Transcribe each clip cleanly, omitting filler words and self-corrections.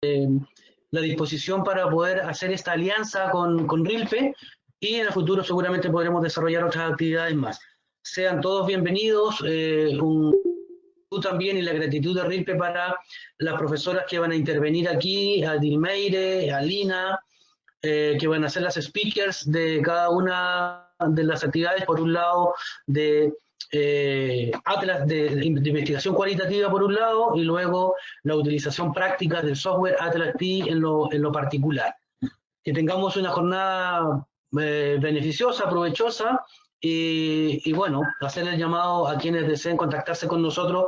la disposición para poder hacer esta alianza con RILPE y en el futuro seguramente podremos desarrollar otras actividades más. Sean todos bienvenidos, tú también y la gratitud de RILPE para las profesoras que van a intervenir aquí, a Dilmeire, a Lina, que van a ser las speakers de cada una de las actividades, por un lado de Atlas de investigación cualitativa por un lado, y luego la utilización práctica del software Atlas T en lo particular. Que tengamos una jornada beneficiosa, provechosa, y bueno, hacer el llamado a quienes deseen contactarse con nosotros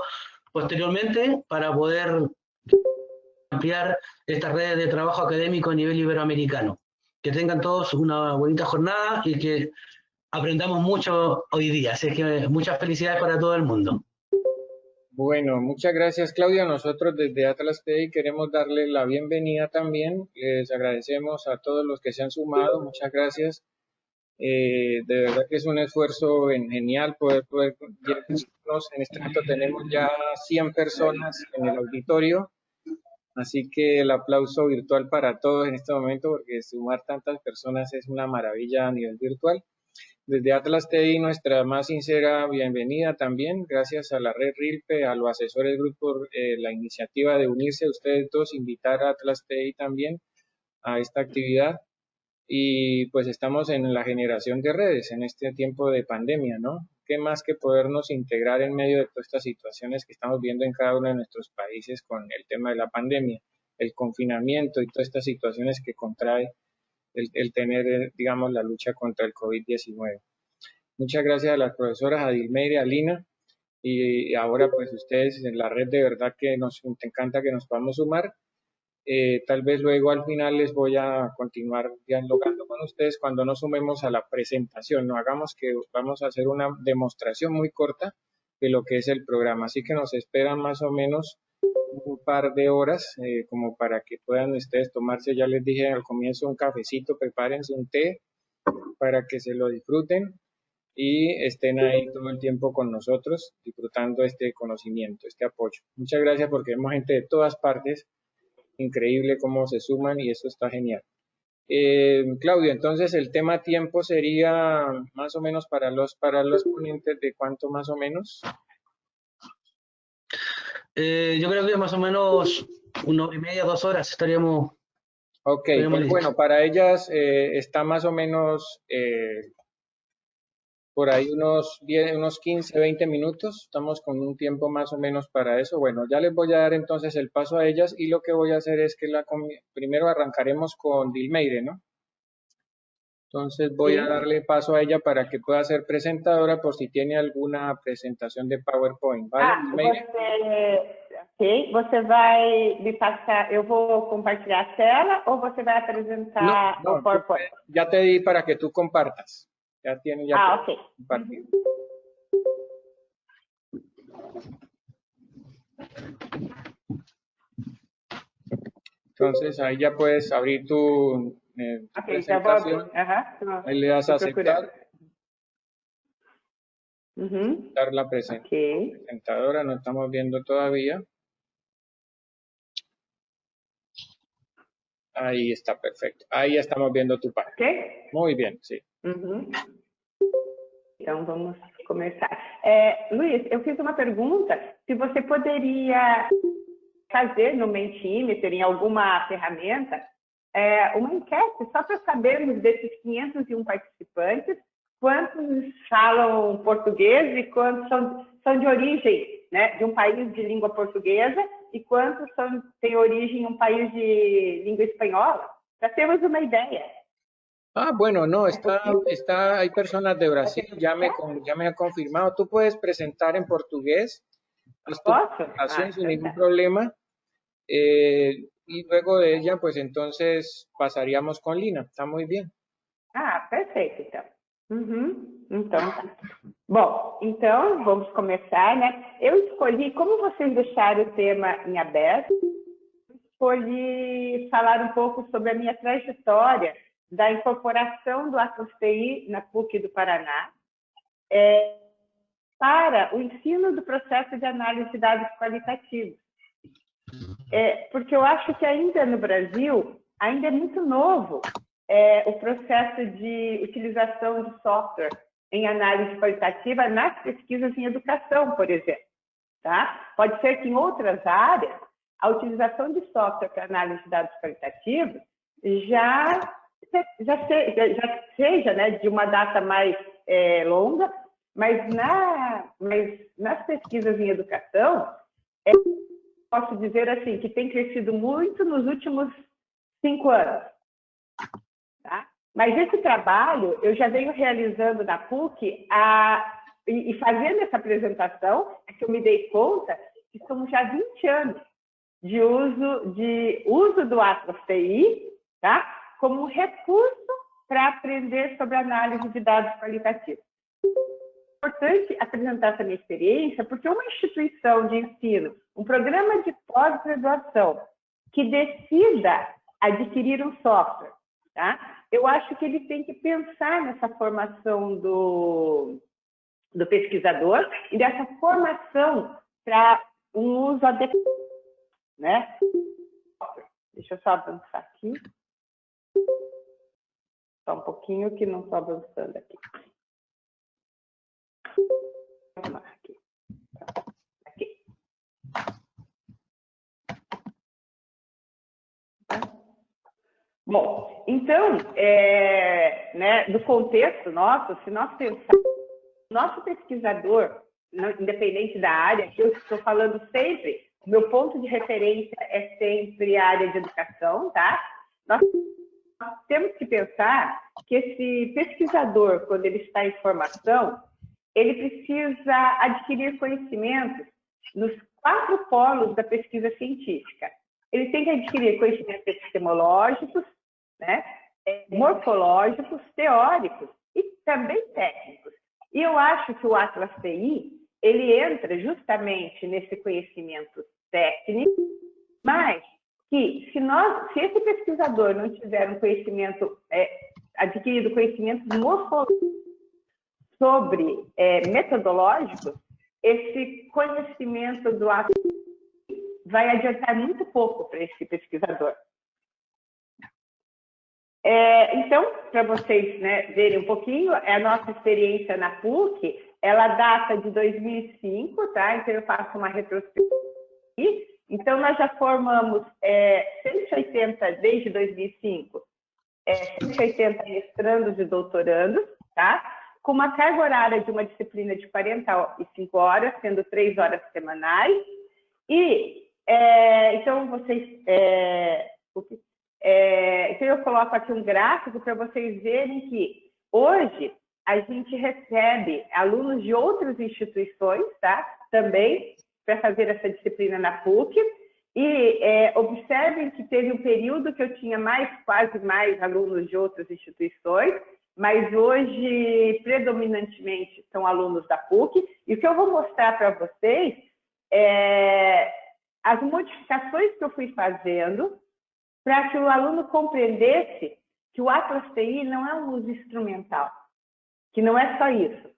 posteriormente para poder ampliar estas redes de trabajo académico a nivel iberoamericano. Que tengan todos una bonita jornada y que aprendamos mucho hoy día. Así que muchas felicidades para todo el mundo. Bueno, muchas gracias, Claudia. Nosotros desde Atlas TI queremos darle la bienvenida también. Les agradecemos a todos los que se han sumado. Muchas gracias. De verdad que es un esfuerzo genial poder dirigirnos. En este momento tenemos ya 100 personas en el auditorio. Así que el aplauso virtual para todos en este momento, porque sumar tantas personas es una maravilla a nivel virtual. Desde Atlas TI, nuestra más sincera bienvenida también. Gracias a la red RILPE, a los asesores GRUP por la iniciativa de unirse a ustedes dos, invitar a Atlas TI también a esta actividad. Y pues estamos en la generación de redes en este tiempo de pandemia, ¿no? ¿Qué más que podernos integrar en medio de todas estas situaciones que estamos viendo en cada uno de nuestros países con el tema de la pandemia, el confinamiento y todas estas situaciones que contrae el tener, digamos, la lucha contra el COVID-19. Muchas gracias a las profesoras Adilmeire, a Lina, y ahora pues ustedes en la red de verdad que nos encanta que nos podamos sumar. Tal vez luego al final les voy a continuar dialogando con ustedes cuando nos sumemos a la presentación. No hagamos que vamos a hacer una demostración muy corta de lo que es el programa. Así que nos esperan más o menos un par de horas como para que puedan ustedes tomarse, ya les dije al comienzo, un cafecito, prepárense un té para que se lo disfruten y estén ahí todo el tiempo con nosotros disfrutando este conocimiento, este apoyo. Muchas gracias porque vemos gente de todas partes. Increíble cómo se suman y eso está genial. Claudio, entonces el tema tiempo sería más o menos para los ponentes de cuánto más o menos. Yo creo que más o menos 1 hora y media, 2 horas estaríamos. Ok, pues bueno, para ellas está más o menos por ahí unos 15, 20 minutos. Estamos con un tiempo más o menos para eso. Bueno, ya les voy a dar entonces el paso a ellas y lo que voy a hacer es que primero arrancaremos con Dilmeire, ¿no? Entonces voy a darle paso a ella para que pueda ser presentadora por si tiene alguna presentación de PowerPoint, ¿vale? Você vai me passar, eu vou compartilhar a tela ou você vai apresentar o PowerPoint? Ya te di para que tú compartas. Ya tiene ok. compartido. Entonces ahí ya puedes abrir tu presentación. Ahí le das a aceptar. Dar la presentadora, no estamos viendo todavía. Ahí está, perfecto. Ahí ya estamos viendo tu página. Muy bien, sí. Então, vamos começar. Luiz, eu fiz uma pergunta, se você poderia fazer no Mentimeter, em alguma ferramenta, uma enquete, só para sabermos desses 501 participantes, quantos falam português e quantos são de origem, né, de um país de língua portuguesa e quantos têm origem em um país de língua espanhola, para termos uma ideia. Bueno, no, hay personas de Brasil, ya me ha confirmado. Tú puedes presentar en portugués, haz tu presentación sin ningún problema. Y luego de ella, pues entonces pasaríamos con Lina. Está muy bien. Perfeito, então. Então, tá. Bom, então vamos começar, né? Eu escolhi, como vocês deixaram o tema em aberto, escolhi falar um pouco sobre a minha trajetória da incorporação do Atlas TI na PUC do Paraná para o ensino do processo de análise de dados qualitativos. porque eu acho que ainda no Brasil, ainda é muito novo o processo de utilização de software em análise qualitativa nas pesquisas em educação, por exemplo. Tá? Pode ser que em outras áreas, a utilização de software para análise de dados qualitativos já seja, né, de uma data mais longa, mas nas pesquisas em educação, posso dizer assim, que tem crescido muito nos últimos 5 anos. Tá? Mas esse trabalho eu já venho realizando na PUC e fazendo essa apresentação, é que eu me dei conta que são já 20 anos de uso do Atlas TI, tá? Como um recurso para aprender sobre análise de dados qualitativos. É importante apresentar essa minha experiência, porque uma instituição de ensino, um programa de pós-graduação que decida adquirir um software, tá? Eu acho que ele tem que pensar nessa formação do pesquisador e dessa formação para um uso adequado, né? Deixa eu só avançar aqui. Só um pouquinho que não estou avançando aqui. Aqui. Bom, então, né, do contexto nosso, se nós pensarmos, nosso pesquisador, independente da área, que eu estou falando sempre, o meu ponto de referência é sempre a área de educação, tá? Nós temos que pensar que esse pesquisador, quando ele está em formação, ele precisa adquirir conhecimentos nos 4 polos da pesquisa científica. Ele tem que adquirir conhecimentos epistemológicos, né, morfológicos, teóricos e também técnicos. E eu acho que o Atlas TI, ele entra justamente nesse conhecimento técnico, mas que se esse pesquisador não tiver um conhecimento, adquirido conhecimentos morfológicos sobre metodológicos, esse conhecimento do Atlas vai adiantar muito pouco para esse pesquisador. Então, para vocês, né, verem um pouquinho, a nossa experiência na PUC, ela data de 2005, tá? Então, eu faço uma retrospectiva. Então, nós já formamos 180 desde 2005, 180 mestrandos e doutorandos, tá? Com uma carga horária de uma disciplina de 45 horas, sendo 3 horas semanais. E, então, vocês... então, eu coloco aqui um gráfico para vocês verem que hoje a gente recebe alunos de outras instituições, tá? Também, para fazer essa disciplina na PUC. E observem que teve um período que eu tinha quase mais alunos de outras instituições, mas hoje, predominantemente, são alunos da PUC. E o que eu vou mostrar para vocês as modificações que eu fui fazendo para que o aluno compreendesse que o Atlas TI não é um uso instrumental, que não é só isso.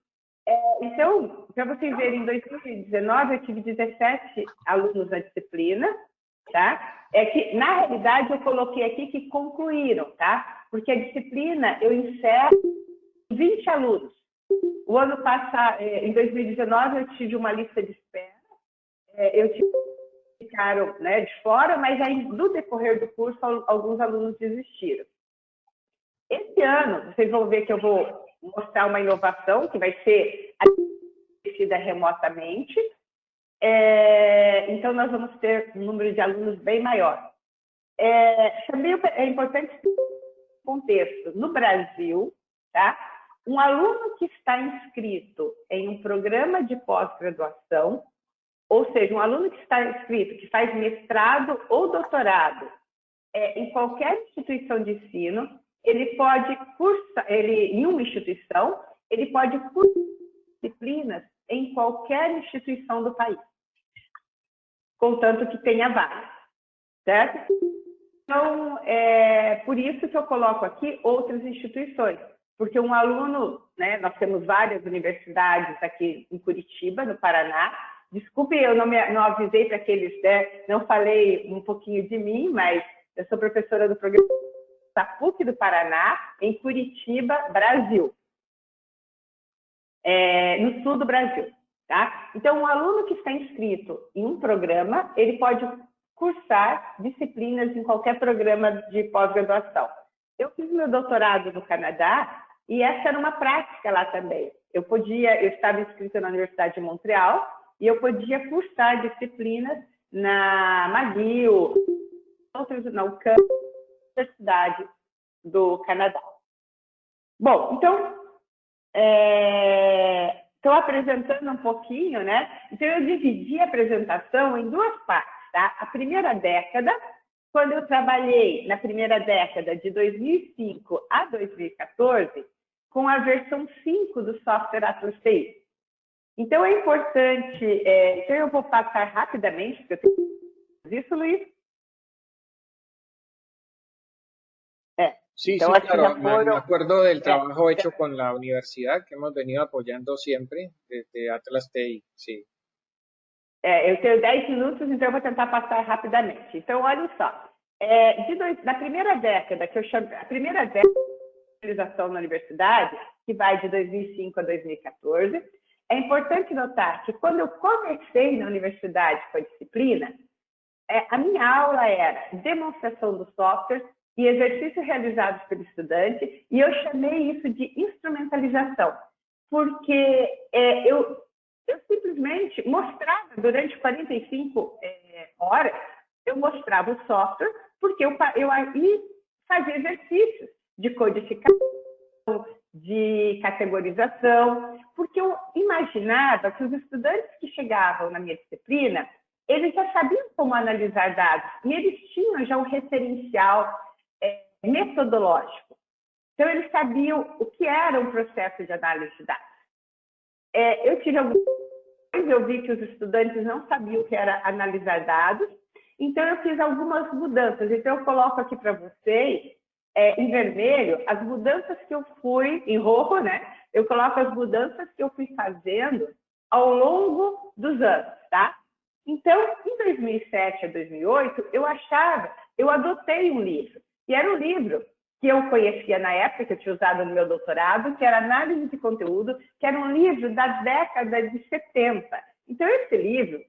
Então, para vocês verem, em 2019 eu tive 17 alunos na disciplina, tá? Que, na realidade, eu coloquei aqui que concluíram, tá? Porque a disciplina eu encerro 20 alunos. O ano passado, em 2019, eu tive uma lista de espera, ficaram, né, de fora, mas aí no decorrer do curso alguns alunos desistiram. Esse ano, vocês vão ver que eu vou mostrar uma inovação que vai ser assistida remotamente. Então, nós vamos ter um número de alunos bem maior. Também é importante contexto. No Brasil, tá? Um aluno que está inscrito em um programa de pós-graduação, ou seja, um aluno que está inscrito, que faz mestrado ou doutorado em qualquer instituição de ensino, ele pode cursar, em uma instituição, ele pode cursar disciplinas em qualquer instituição do país, contanto que tenha vaga, certo? Então, por isso que eu coloco aqui outras instituições, porque um aluno, né, nós temos várias universidades aqui em Curitiba, no Paraná, Desculpe, eu não avisei para aqueles, né? Não falei um pouquinho de mim, mas eu sou professora do programa da PUC do Paraná, em Curitiba, Brasil. No sul do Brasil. Tá? Então, um aluno que está inscrito em um programa, ele pode cursar disciplinas em qualquer programa de pós-graduação. Eu fiz meu doutorado no Canadá e essa era uma prática lá também. Eu estava inscrita na Universidade de Montreal e eu podia cursar disciplinas na McGill, outras na UQAM, Universidade do Canadá. Bom, então, estou apresentando um pouquinho, né? Então, eu dividi a apresentação em duas partes, tá? A primeira década, quando eu trabalhei na primeira década de 2005 a 2014, com a versão 5 do software Atlas TI. Então, é importante, então eu vou passar rapidamente, porque eu tenho isso, Luiz. Sí, sí, claro, me acuerdo del trabajo hecho con la universidad que hemos venido apoyando siempre desde Atlas TI, sí. Eu tenho 10 minutos, então eu vou tentar passar rapidamente. Então, olha só, na primeira década, que eu chamo, a primeira década de utilização na universidade, que vai de 2005 a 2014, é importante notar que quando eu comecei na universidade com a disciplina, a minha aula era demonstração do software e exercícios realizados pelo estudante, e eu chamei isso de instrumentalização, porque eu simplesmente mostrava, durante 45 horas, eu mostrava o software, porque eu aí fazia exercícios de codificação, de categorização, porque eu imaginava que os estudantes que chegavam na minha disciplina, eles já sabiam como analisar dados, e eles tinham já um referencial metodológico. Então, eles sabiam o que era um processo de análise de dados. Eu tive alguns... Eu vi que os estudantes não sabiam o que era analisar dados, então eu fiz algumas mudanças. Então, eu coloco aqui para vocês, em vermelho, as mudanças que eu fui, em roxo, né? Eu coloco as mudanças que eu fui fazendo ao longo dos anos, tá? Então, em 2007 a 2008, eu adotei um livro, e era um livro que eu conhecia na época, que eu tinha usado no meu doutorado, que era Análise de Conteúdo, que era um livro da década de 70. Então, esse livro,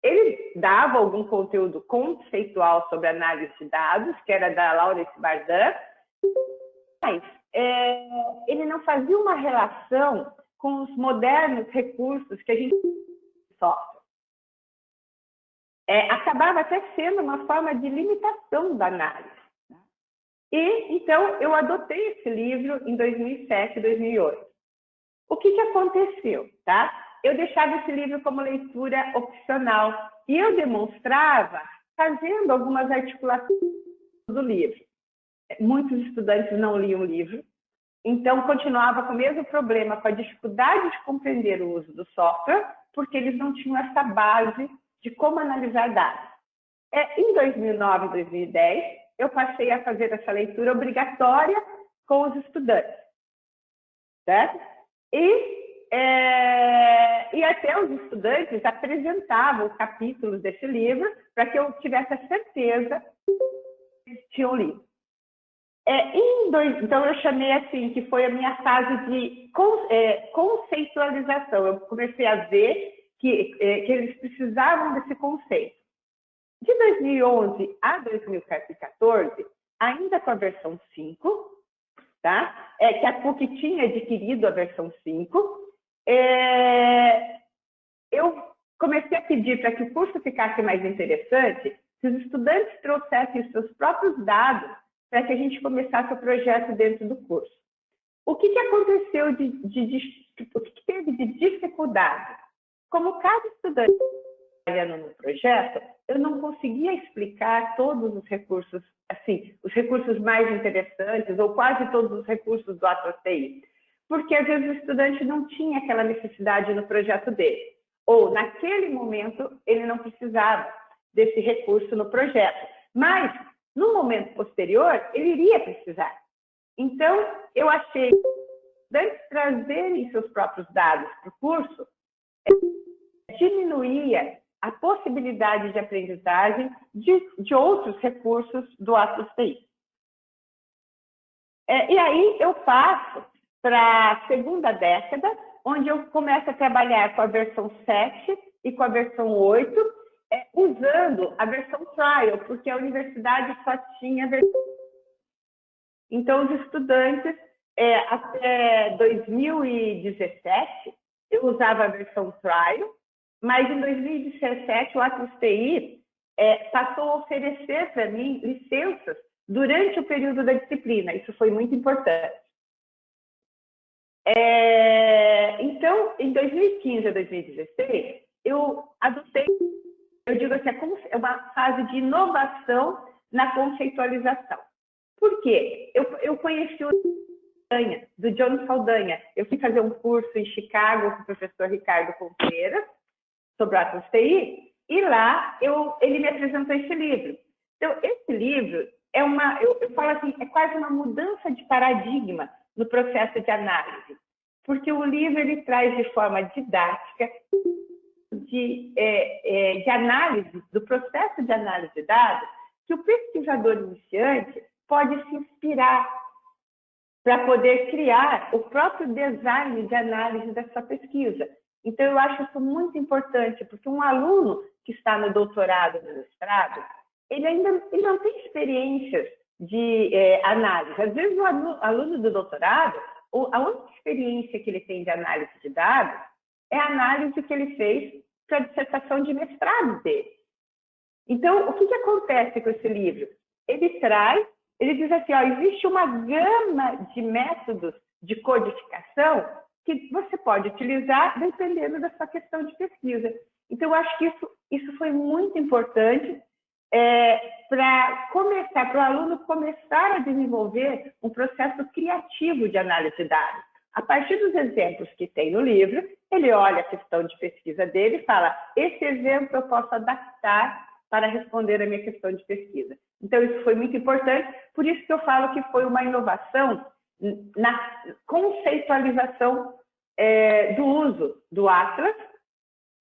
ele dava algum conteúdo conceitual sobre análise de dados, que era da Laurence Bardan, mas ele não fazia uma relação com os modernos recursos que a gente software. Acabava até sendo uma forma de limitação da análise. E, então, eu adotei esse livro em 2007 e 2008. O que aconteceu? Tá? Eu deixava esse livro como leitura opcional e eu demonstrava fazendo algumas articulações do livro. Muitos estudantes não liam o livro, então continuava com o mesmo problema, com a dificuldade de compreender o uso do software, porque eles não tinham essa base de como analisar dados. Em 2009 e 2010, eu passei a fazer essa leitura obrigatória com os estudantes, certo? E até os estudantes apresentavam capítulos desse livro para que eu tivesse a certeza que eles tinham lido. Então, eu chamei assim, que foi a minha fase de conceitualização. Eu comecei a ver que eles precisavam desse conceito. De 2011 a 2014, ainda com a versão 5, tá? Que a PUC tinha adquirido a versão 5, eu comecei a pedir para que o curso ficasse mais interessante, que os estudantes trouxessem os seus próprios dados para que a gente começasse o projeto dentro do curso. O que aconteceu o que teve de dificuldade? Como cada estudante trabalhando no projeto, eu não conseguia explicar todos os recursos, assim, os recursos mais interessantes, ou quase todos os recursos do Atlas TI, porque às vezes o estudante não tinha aquela necessidade no projeto dele, ou naquele momento ele não precisava desse recurso no projeto, mas no momento posterior ele iria precisar. Então, eu achei que os estudantes trazerem seus próprios dados para o curso diminuía a possibilidade de aprendizagem de outros recursos do Atlas TI. E aí eu passo para a segunda década, onde eu começo a trabalhar com a versão 7 e com a versão 8, usando a versão trial, porque a universidade só tinha a versão. Então, os estudantes, até 2017, eu usava a versão trial, mas em 2017 o Atlas TI passou a oferecer para mim licenças durante o período da disciplina. Isso foi muito importante. Então, em 2015 a 2016, eu adotei, eu digo assim, uma fase de inovação na conceitualização. Por quê? Eu conheci o do John Saldanha. Eu fui fazer um curso em Chicago com o professor Ricardo Contreras sobre o Atlas TI, e lá ele me apresentou esse livro. Então, esse livro eu falo assim, é quase uma mudança de paradigma no processo de análise, porque o livro ele traz de forma didática de análise, do processo de análise de dados, que o pesquisador iniciante pode se inspirar para poder criar o próprio design de análise da sua pesquisa. Então, eu acho isso muito importante, porque um aluno que está no doutorado, no mestrado, ele não tem experiências de análise. Às vezes, o aluno do doutorado, a única experiência que ele tem de análise de dados é a análise que ele fez para a dissertação de mestrado dele. Então, o que acontece com esse livro? Ele diz assim, existe uma gama de métodos de codificação que você pode utilizar dependendo da sua questão de pesquisa. Então, eu acho que isso foi muito importante para o aluno começar a desenvolver um processo criativo de análise de dados. A partir dos exemplos que tem no livro, ele olha a questão de pesquisa dele e fala, esse exemplo eu posso adaptar para responder a minha questão de pesquisa. Então, isso foi muito importante, por isso que eu falo que foi uma inovação na conceitualização do uso do Atlas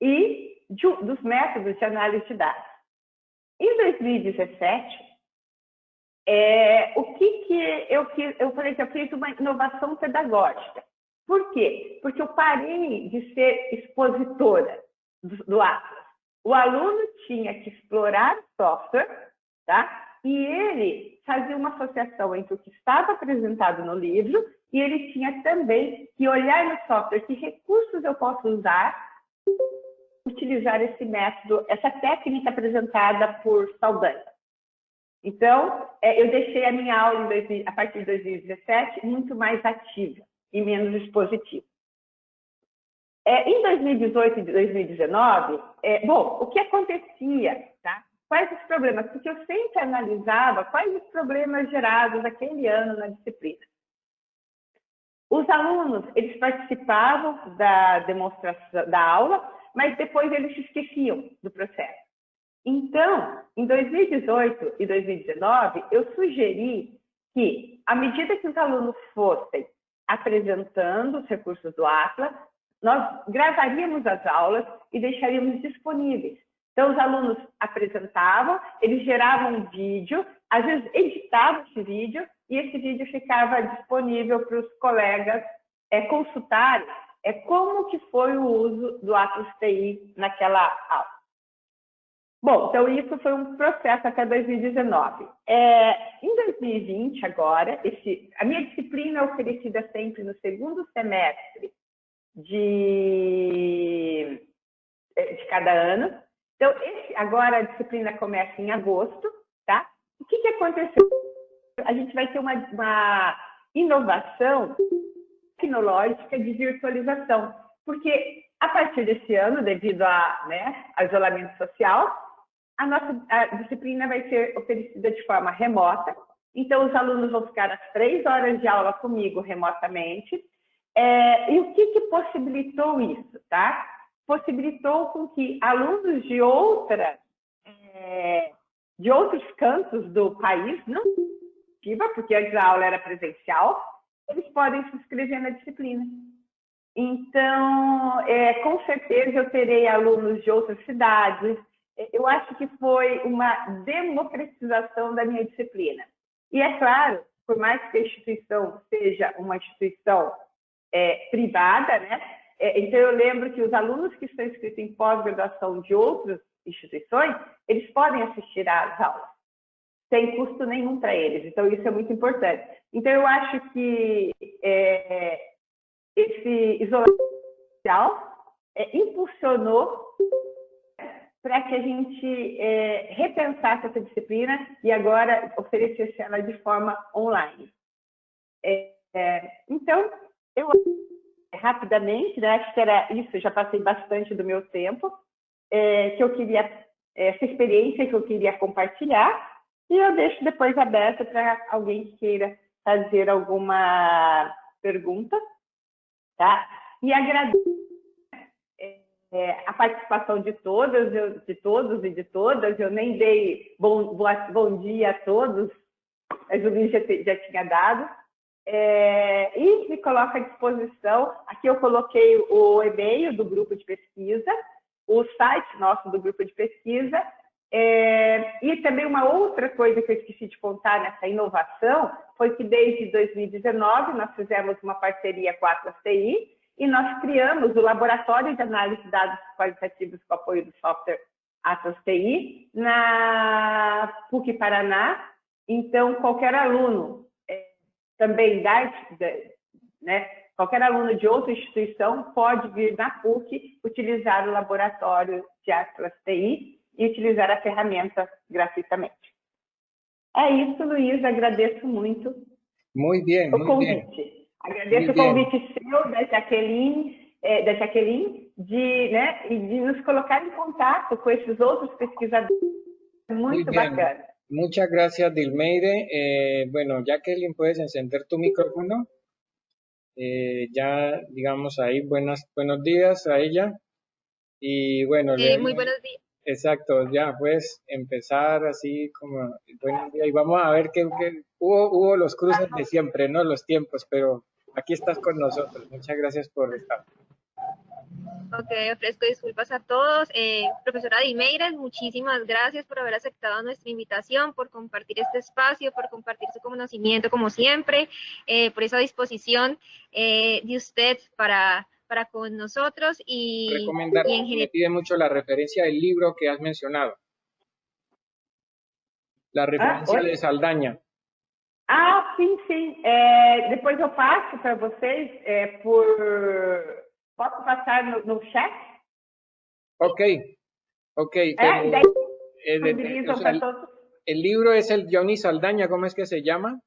e dos métodos de análise de dados. Em 2017, eu falei que eu fiz uma inovação pedagógica. Por quê? Porque eu parei de ser expositora do Atlas. O aluno tinha que explorar o software, tá? E ele fazia uma associação entre o que estava apresentado no livro e ele tinha também que olhar no software que recursos eu posso usar, utilizar esse método, essa técnica apresentada por Saldanha. Então, eu deixei a minha aula a partir de 2017 muito mais ativa e menos expositiva. Em 2018 e 2019, o que acontecia, tá? Quais os problemas? Porque eu sempre analisava quais os problemas gerados aquele ano na disciplina. Os alunos, eles participavam da demonstração da aula, mas depois eles se esqueciam do processo. Então, em 2018 e 2019, eu sugeri que, à medida que os alunos fossem apresentando os recursos do Atlas, nós gravaríamos as aulas e deixaríamos disponíveis. Então, os alunos apresentavam, eles geravam um vídeo, às vezes editavam esse vídeo, e esse vídeo ficava disponível para os colegas consultarem como que foi o uso do Atlas TI naquela aula. Bom, então isso foi um processo até 2019. Em 2020, agora, a minha disciplina é oferecida sempre no segundo semestre de cada ano. Então, agora a disciplina começa em agosto, tá? O que aconteceu? A gente vai ter uma inovação tecnológica de virtualização, porque a partir desse ano, devido ao isolamento social, a disciplina vai ser oferecida de forma remota. Então, os alunos vão ficar as 3 horas de aula comigo remotamente. E o que possibilitou isso, tá? Possibilitou com que alunos de outros cantos do país, não porque antes a aula era presencial, eles podem se inscrever na disciplina. Então, com certeza eu terei alunos de outras cidades. Eu acho que foi uma democratização da minha disciplina. E é claro, por mais que a instituição seja uma instituição privada, né? Então eu lembro que os alunos que estão inscritos em pós-graduação de outras instituições, eles podem assistir às aulas, sem custo nenhum para eles. Então isso é muito importante. Então eu acho que esse isolamento social impulsionou para que a gente repensasse essa disciplina e agora oferecesse ela de forma online. Então, eu rapidamente, né, acho que era isso, já passei bastante do meu tempo, que eu queria, essa experiência que eu queria compartilhar, e eu deixo depois aberta para alguém que queira fazer alguma pergunta, tá? E agradeço a participação de todas, de todos e de todas. Eu nem dei bom dia a todos, mas o Luiz já tinha dado. E me coloco à disposição. Aqui eu coloquei o e-mail do grupo de pesquisa, o site nosso do grupo de pesquisa, e também uma outra coisa que eu esqueci de contar nessa inovação foi que desde 2019 nós fizemos uma parceria com a Atlas TI e nós criamos o Laboratório de Análise de Dados Qualitativos com apoio do software Atlas TI na PUC Paraná. Então, qualquer aluno também né, qualquer aluno de outra instituição pode vir na PUC utilizar o laboratório de Atlas TI e utilizar a ferramenta gratuitamente. É isso, Luiz, agradeço muito o convite. Agradeço o convite seu, da Jaqueline, de nos colocar em contato com esses outros pesquisadores. Muito bacana. Muchas gracias, Dilmeire. Bueno, Jacqueline, puedes encender tu micrófono. Ya, digamos, ahí buenos días a ella. Y bueno, muy buenos días. Exacto, ya puedes empezar así como buenos días. Y vamos a ver que hubo los cruces de siempre, ¿no? Los tiempos, pero aquí estás con nosotros. Muchas gracias por estar. Ok, ofrezco disculpas a todos. Profesora Dilmeire, muchísimas gracias por haber aceptado nuestra invitación, por compartir este espacio, por compartir su conocimiento como siempre, por esa disposición de usted para con nosotros y en general. Me pide mucho la referencia del libro que has mencionado. La referencia de Saldaña. Sim. Depois eu passo para vocês Posso passar no chat? Ok. El libro es el Johnny Saldaña, ¿cómo es que se llama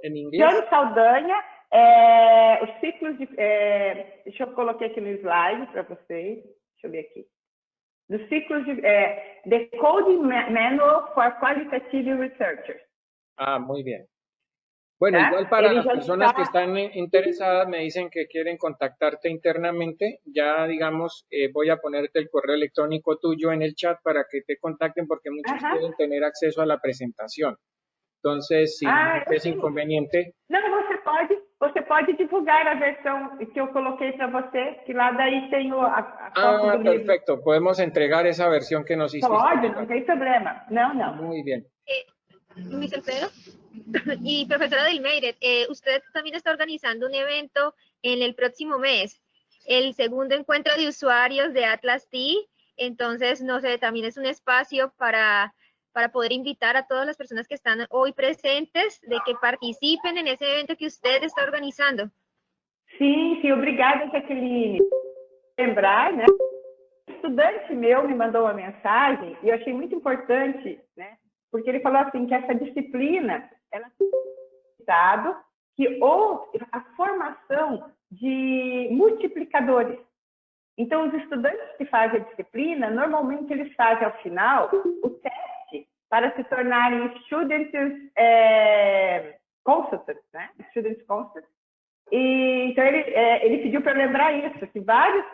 en inglés? Johnny Saldaña, os ciclos de... deixa eu colocar aqui no slide para vocês. Deixa eu ver aqui. Dos ciclos de... The Coding Manual for Qualitative Researchers. Muy bien. Bueno, igual para las personas que están interesadas, me dicen que quieren contactarte internamente, ya digamos, voy a ponerte el correo electrónico tuyo en el chat para que te contacten porque muchos quieren tener acceso a la presentación. Entonces, si es inconveniente... Não, você pode divulgar a versão que eu coloquei para você, que lá daí tem a foto do livro. Perfecto, podemos entregar esa versión que nos hiciste. Pode, não tem problema. Não. Muy bien. Luis Alfredo. Y profesora Dilmeire, usted también está organizando un evento en el próximo mes, el segundo encuentro de usuarios de Atlas TI. Entonces, no sé, también es un espacio para poder invitar a todas las personas que están hoy presentes de que participen en ese evento que usted está organizando. Sim, obrigada, Jaqueline. Lembrar, né? Um estudante meu me mandou uma mensagem e eu achei muito importante, né? Porque ele falou assim que essa disciplina ela tem que houve a formação de multiplicadores. Então, os estudantes que fazem a disciplina, normalmente eles fazem ao final o teste para se tornarem students consultants, né? Students consultants. E, então, ele pediu para lembrar isso, que vários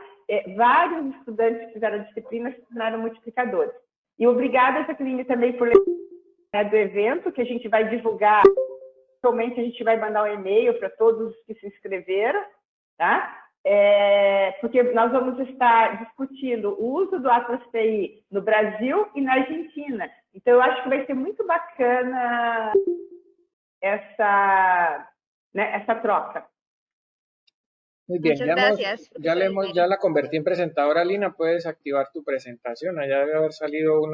estudantes que fizeram a disciplina se tornaram multiplicadores. E obrigada, Jacqueline, também por lembrar do evento, que a gente vai divulgar. Atualmente, a gente vai mandar um e-mail para todos que se inscreveram, tá? porque nós vamos estar discutindo o uso do Atlas TI no Brasil e na Argentina. Então, eu acho que vai ser muito bacana essa troca. Muy bien, Muchas gracias, profesor ya la convertí en presentadora, Lina, puedes activar tu presentación. Allá debe haber salido un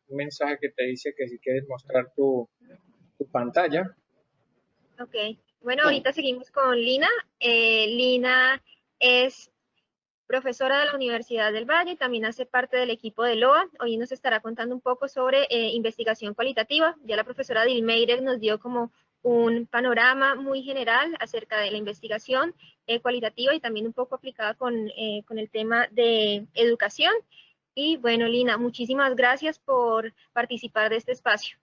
mensaje que te dice que si quieres mostrar tu pantalla. Ok, bueno, ahorita seguimos con Lina. Lina es profesora de la Universidad del Valle, también hace parte del equipo de LOA. Hoy nos estará contando un poco sobre investigación cualitativa. Ya la profesora Dilmeire nos dio como un panorama muy general acerca de la investigación cualitativa y también un poco aplicada con el tema de educación. Y bueno, Lina, muchísimas gracias por participar de este espacio.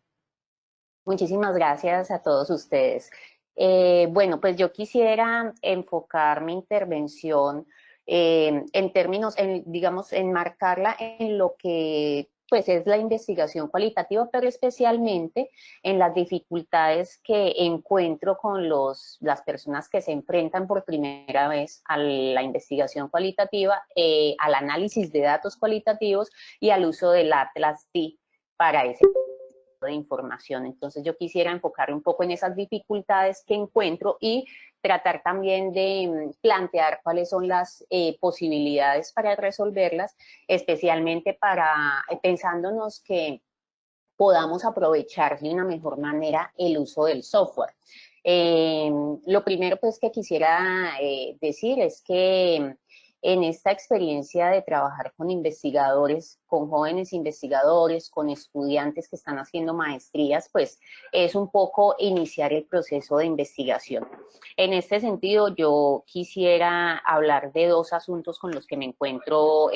Muchísimas gracias a todos ustedes. Bueno, pues yo quisiera enfocar mi intervención en términos, digamos, enmarcarla en lo que pues es la investigación cualitativa, pero especialmente en las dificultades que encuentro con las personas que se enfrentan por primera vez a la investigación cualitativa, al análisis de datos cualitativos y al uso del Atlas TI para ese de información. Entonces yo quisiera enfocar un poco en esas dificultades que encuentro y tratar también de plantear cuáles son las posibilidades para resolverlas, especialmente pensándonos que podamos aprovechar de una mejor manera el uso del software. Lo primero pues que quisiera decir es que en esta experiencia de trabajar con investigadores, con jóvenes investigadores, con estudiantes que están haciendo maestrías, pues es un poco iniciar el proceso de investigación. En este sentido, yo quisiera hablar de dos asuntos con los que me encuentro,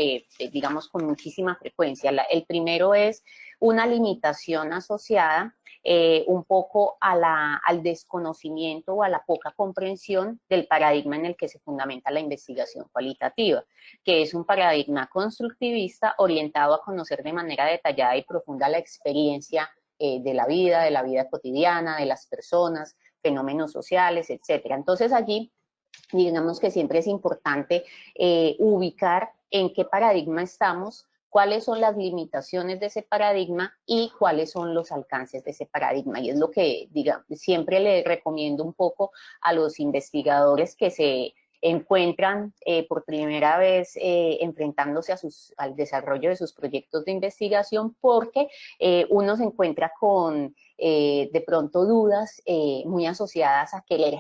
digamos, con muchísima frecuencia. El primero es una limitación asociada un poco al desconocimiento o a la poca comprensión del paradigma en el que se fundamenta la investigación cualitativa, que es un paradigma constructivista orientado a conocer de manera detallada y profunda la experiencia de la vida cotidiana, de las personas, fenómenos sociales, etcétera. Entonces allí, digamos que siempre es importante ubicar en qué paradigma estamos, cuáles son las limitaciones de ese paradigma y cuáles son los alcances de ese paradigma. Y es lo que siempre le recomiendo un poco a los investigadores que se encuentran por primera vez enfrentándose al desarrollo de sus proyectos de investigación, porque uno se encuentra con de pronto dudas muy asociadas a querer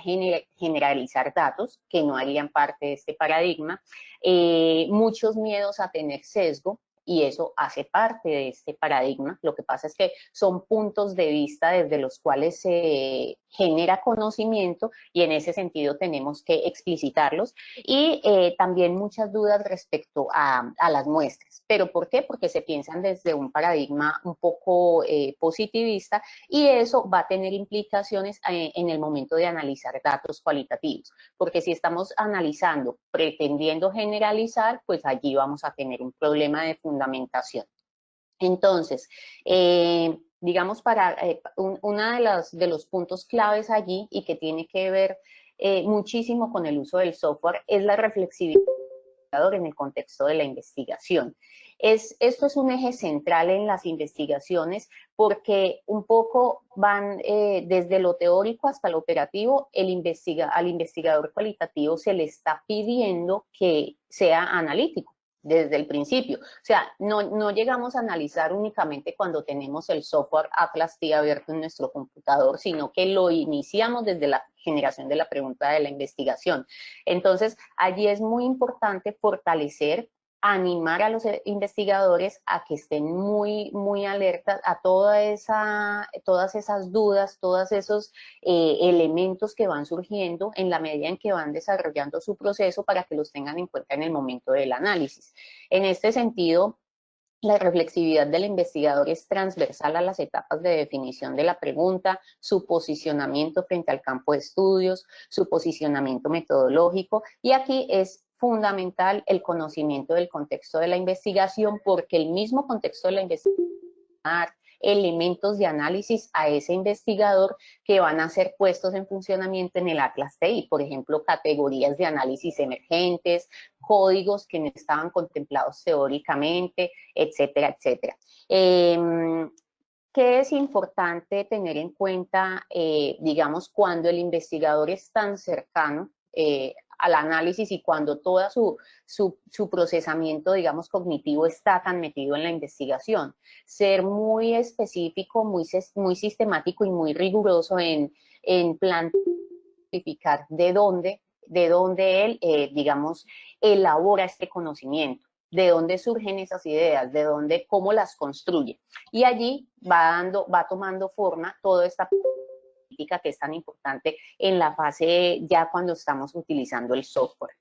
generalizar datos que no harían parte de este paradigma, muchos miedos a tener sesgo, y eso hace parte de este paradigma. Lo que pasa es que son puntos de vista desde los cuales se genera conocimiento y en ese sentido tenemos que explicitarlos, y también muchas dudas respecto a las muestras. ¿Pero por qué? Porque se piensan desde un paradigma un poco positivista, y eso va a tener implicaciones en el momento de analizar datos cualitativos, porque si estamos analizando pretendiendo generalizar, pues allí vamos a tener un problema de fundamentación. Entonces, digamos, uno de los puntos claves allí y que tiene que ver muchísimo con el uso del software es la reflexividad en el contexto de la investigación. Esto es un eje central en las investigaciones porque un poco van desde lo teórico hasta lo operativo. Al investigador cualitativo se le está pidiendo que sea analítico desde el principio. O sea, no llegamos a analizar únicamente cuando tenemos el software Atlas TI abierto en nuestro computador, sino que lo iniciamos desde la generación de la pregunta de la investigación. Entonces, allí es muy importante fortalecer, animar a los investigadores a que estén muy, muy alertas a todas esas dudas, todos esos elementos que van surgiendo en la medida en que van desarrollando su proceso, para que los tengan en cuenta en el momento del análisis. En este sentido, la reflexividad del investigador es transversal a las etapas de definición de la pregunta, su posicionamiento frente al campo de estudios, su posicionamiento metodológico, y aquí es fundamental el conocimiento del contexto de la investigación, porque el mismo contexto de la investigación, elementos de análisis a ese investigador que van a ser puestos en funcionamiento en el Atlas TI, por ejemplo, categorías de análisis emergentes, códigos que no estaban contemplados teóricamente, etcétera, etcétera. ¿Qué es importante tener en cuenta, digamos, cuando el investigador es tan cercano al análisis y cuando todo su procesamiento, digamos, cognitivo está tan metido en la investigación? Ser muy específico, muy sistemático y muy riguroso en planificar de dónde él, digamos, elabora este conocimiento, de dónde surgen esas ideas, de dónde, cómo las construye. Y allí va tomando forma toda esta política que es tan importante en la fase ya cuando estamos utilizando el software.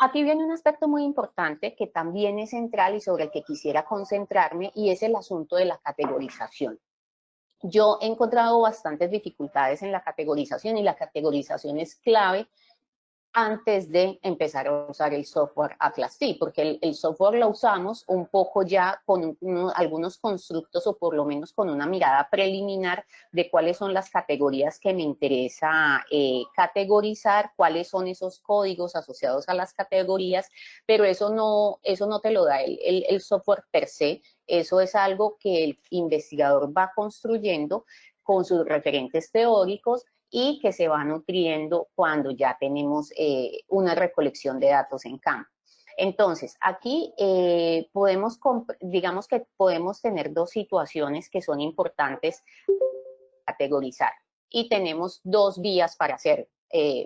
Aquí viene un aspecto muy importante que también es central y sobre el que quisiera concentrarme, y es el asunto de la categorización. Yo he encontrado bastantes dificultades en la categorización, y la categorización es clave antes de empezar a usar el software Atlas TI, porque el software lo usamos un poco ya con algunos constructos, o por lo menos con una mirada preliminar de cuáles son las categorías que me interesa categorizar, cuáles son esos códigos asociados a las categorías, pero eso no te lo da el software per se. Eso es algo que el investigador va construyendo con sus referentes teóricos y que se va nutriendo cuando ya tenemos una recolección de datos en campo. Entonces, aquí digamos que podemos tener dos situaciones que son importantes categorizar, y tenemos dos vías para hacerlo.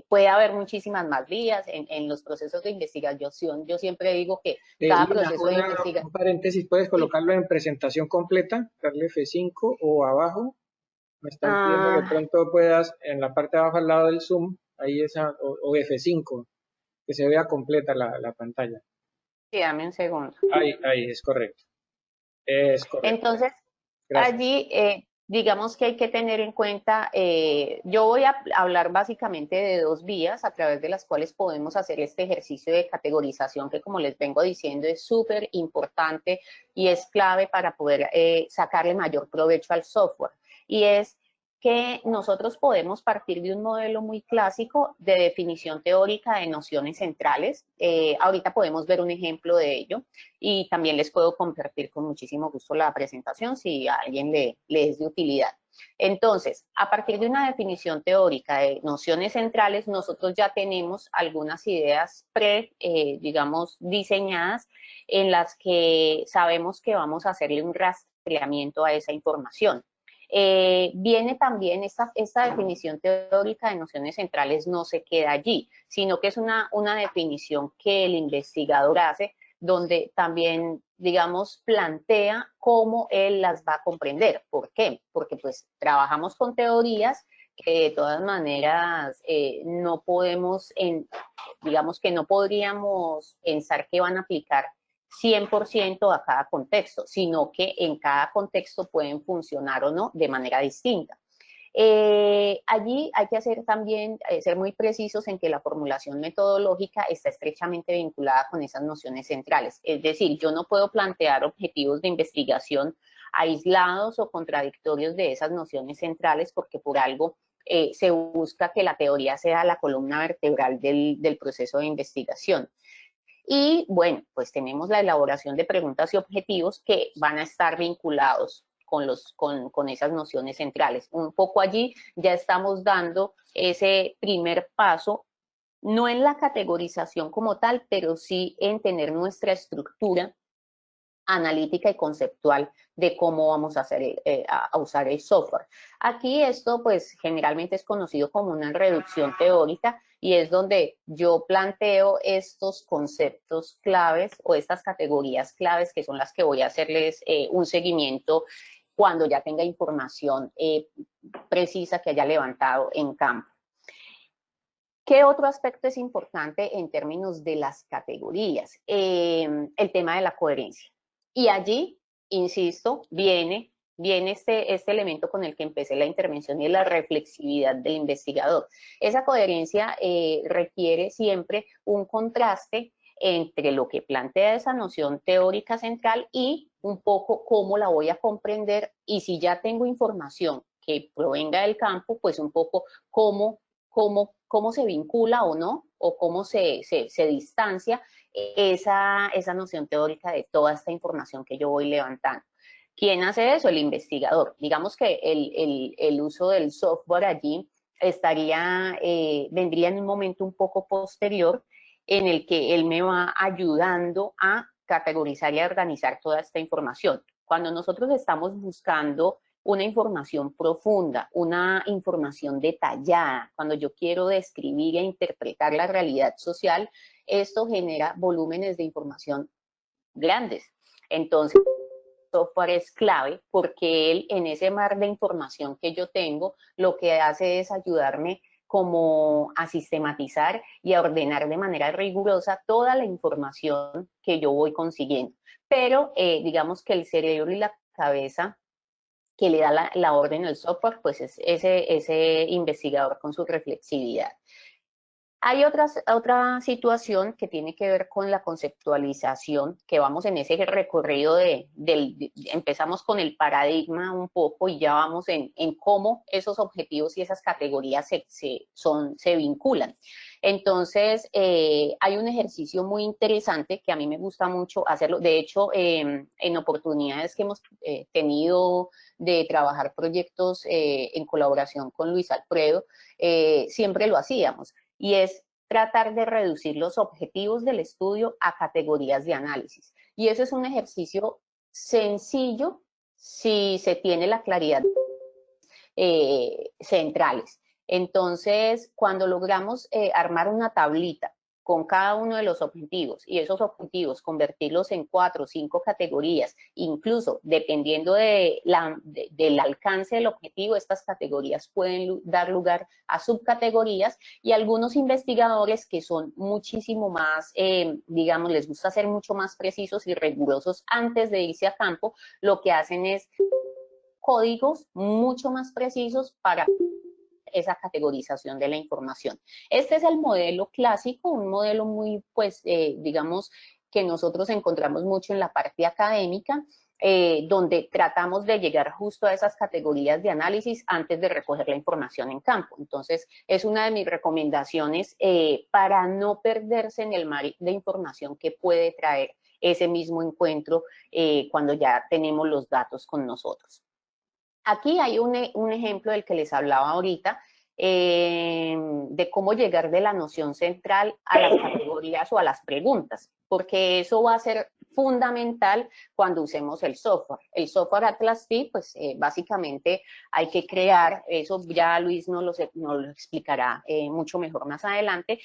Puede haber muchísimas más vías en los procesos de investigación. Yo siempre digo que cada proceso de investigación... Un paréntesis, ¿puedes colocarlo en presentación completa? Darle F5 o abajo. Me están pidiendo que pronto puedas, en la parte de abajo al lado del Zoom, ahí o F5, que se vea completa la pantalla. Sí, dame un segundo. Ahí, es correcto. Es correcto. Entonces, gracias. Allí, digamos que hay que tener en cuenta, yo voy a hablar básicamente de dos vías a través de las cuales podemos hacer este ejercicio de categorización, que, como les vengo diciendo, es súper importante y es clave para poder sacarle mayor provecho al software. Y es que nosotros podemos partir de un modelo muy clásico de definición teórica de nociones centrales. Ahorita podemos ver un ejemplo de ello, y también les puedo compartir con muchísimo gusto la presentación si a alguien le es de utilidad. Entonces, a partir de una definición teórica de nociones centrales, nosotros ya tenemos algunas ideas digamos, diseñadas, en las que sabemos que vamos a hacerle un rastreamiento a esa información. Viene también esta definición teórica de nociones centrales, no se queda allí, sino que es una definición que el investigador hace, donde también, digamos, plantea cómo él las va a comprender. ¿Por qué? Porque pues trabajamos con teorías que de todas maneras no podemos, digamos que no podríamos pensar que van a aplicar 100% a cada contexto, sino que en cada contexto pueden funcionar o no de manera distinta. Allí hay que ser muy precisos en que la formulación metodológica está estrechamente vinculada con esas nociones centrales. Es decir, yo no puedo plantear objetivos de investigación aislados o contradictorios de esas nociones centrales, porque por algo se busca que la teoría sea la columna vertebral del proceso de investigación. Y bueno, pues tenemos la elaboración de preguntas y objetivos que van a estar vinculados con esas nociones centrales. Un poco allí ya estamos dando ese primer paso, no en la categorización como tal, pero sí en tener nuestra estructura analítica y conceptual de cómo vamos a usar el software. Aquí esto pues generalmente es conocido como una reducción teórica, y es donde yo planteo estos conceptos claves o estas categorías claves, que son las que voy a hacerles un seguimiento cuando ya tenga información precisa que haya levantado en campo. ¿Qué otro aspecto es importante en términos de las categorías? El tema de la coherencia. Y allí, insisto, viene este elemento con el que empecé la intervención, y es la reflexividad del investigador. Esa coherencia requiere siempre un contraste entre lo que plantea esa noción teórica central y un poco cómo la voy a comprender y si ya tengo información que provenga del campo, pues un poco cómo se vincula o no, o cómo se distancia esa noción teórica de toda esta información que yo voy levantando. ¿Quién hace eso? El investigador. Digamos que el uso del software allí vendría en un momento un poco posterior en el que él me va ayudando a categorizar y a organizar toda esta información. Cuando nosotros estamos buscando una información profunda, una información detallada, cuando yo quiero describir e interpretar la realidad social, esto genera volúmenes de información grandes. Entonces, el software es clave porque él, en ese mar de información que yo tengo, lo que hace es ayudarme como a sistematizar y a ordenar de manera rigurosa toda la información que yo voy consiguiendo. Pero digamos que el cerebro y la cabeza que le da la orden al software, pues es ese investigador con su reflexividad. Hay otra situación que tiene que ver con la conceptualización, que vamos en ese recorrido empezamos con el paradigma un poco y ya vamos en cómo esos objetivos y esas categorías se vinculan. Entonces, hay un ejercicio muy interesante que a mí me gusta mucho hacerlo. De hecho, en oportunidades que hemos tenido de trabajar proyectos en colaboración con Luis Alfredo, siempre lo hacíamos. Y es tratar de reducir los objetivos del estudio a categorías de análisis. Y eso es un ejercicio sencillo si se tiene la claridad centrales. Entonces, cuando logramos armar una tablita con cada uno de los objetivos y esos objetivos convertirlos en 4 o 5 categorías, incluso dependiendo del alcance del objetivo, estas categorías pueden dar lugar a subcategorías y algunos investigadores que son muchísimo más, digamos, les gusta ser mucho más precisos y rigurosos antes de irse a campo, lo que hacen es códigos mucho más precisos para esa categorización de la información. Este es el modelo clásico, un modelo muy, pues, digamos, que nosotros encontramos mucho en la parte académica, donde tratamos de llegar justo a esas categorías de análisis antes de recoger la información en campo. Entonces, es una de mis recomendaciones para no perderse en el mar de información que puede traer ese mismo encuentro cuando ya tenemos los datos con nosotros. Aquí hay un ejemplo del que les hablaba ahorita, de cómo llegar de la noción central a las categorías o a las preguntas, porque eso va a ser fundamental cuando usemos el software. El software Atlas T, pues básicamente hay que crear, eso ya Luis nos lo explicará mucho mejor más adelante,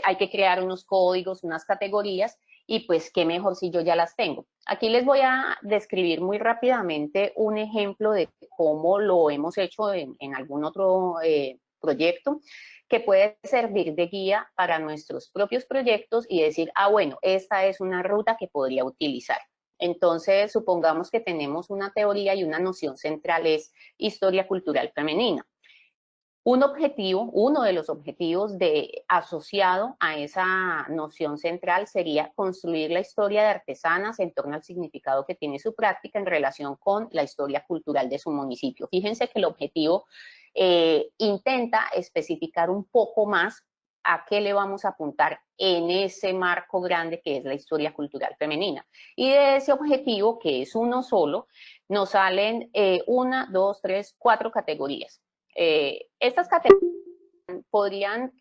hay que crear unos códigos, unas categorías, y pues qué mejor si yo ya las tengo. Aquí les voy a describir muy rápidamente un ejemplo de cómo lo hemos hecho en algún otro proyecto que puede servir de guía para nuestros propios proyectos y decir, ah, bueno, esta es una ruta que podría utilizar. Entonces, supongamos que tenemos una teoría y una noción central es historia cultural femenina. Uno de los objetivos asociado a esa noción central sería construir la historia de artesanas en torno al significado que tiene su práctica en relación con la historia cultural de su municipio. Fíjense que el objetivo intenta especificar un poco más a qué le vamos a apuntar en ese marco grande que es la historia cultural femenina. Y de ese objetivo, que es uno solo, nos salen 1, 2, 3, 4 categorías. Estas categorías podrían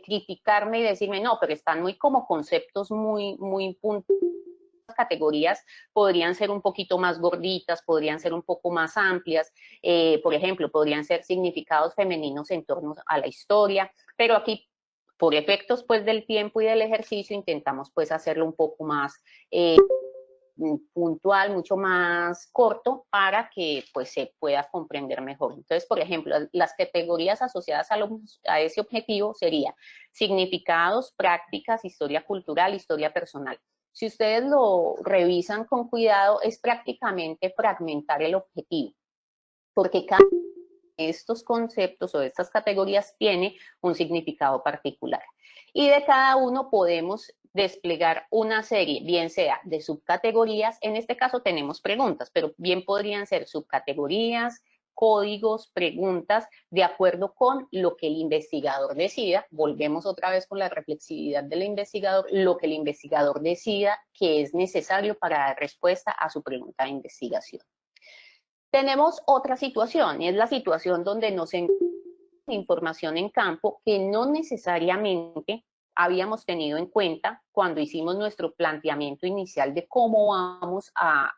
criticarme y decirme, no, pero están muy como conceptos muy puntuales. Las categorías podrían ser un poquito más gorditas, podrían ser un poco más amplias, por ejemplo, podrían ser significados femeninos en torno a la historia, pero aquí, por efectos pues del tiempo y del ejercicio, intentamos pues hacerlo un poco más puntual, mucho más corto para que pues se pueda comprender mejor. Entonces, por ejemplo, las categorías asociadas a ese objetivo serían significados, prácticas, historia cultural, historia personal. Si ustedes lo revisan con cuidado, es prácticamente fragmentar el objetivo, porque cada uno de estos conceptos o de estas categorías tiene un significado particular. Y de cada uno podemos desplegar una serie, bien sea de subcategorías, en este caso tenemos preguntas, pero bien podrían ser subcategorías, códigos, preguntas, de acuerdo con lo que el investigador decida. Volvemos otra vez con la reflexividad del investigador, lo que el investigador decida que es necesario para dar respuesta a su pregunta de investigación. Tenemos otra situación, y es la situación donde nos encontramos información en campo que no necesariamente habíamos tenido en cuenta cuando hicimos nuestro planteamiento inicial de cómo vamos a,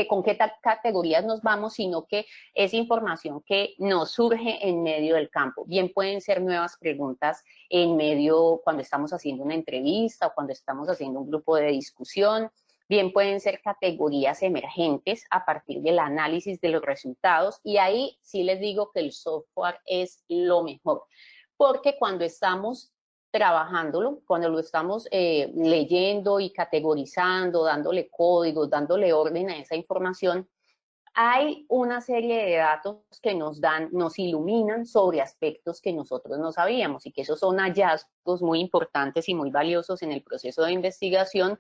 con qué categorías nos vamos, sino que es información que nos surge en medio del campo. Bien pueden ser nuevas preguntas en medio, cuando estamos haciendo una entrevista o cuando estamos haciendo un grupo de discusión. Bien pueden ser categorías emergentes a partir del análisis de los resultados, y ahí sí les digo que el software es lo mejor, porque cuando estamos trabajándolo, cuando lo estamos leyendo y categorizando, dándole códigos, dándole orden a esa información, hay una serie de datos que nos iluminan sobre aspectos que nosotros no sabíamos, y que esos son hallazgos muy importantes y muy valiosos en el proceso de investigación.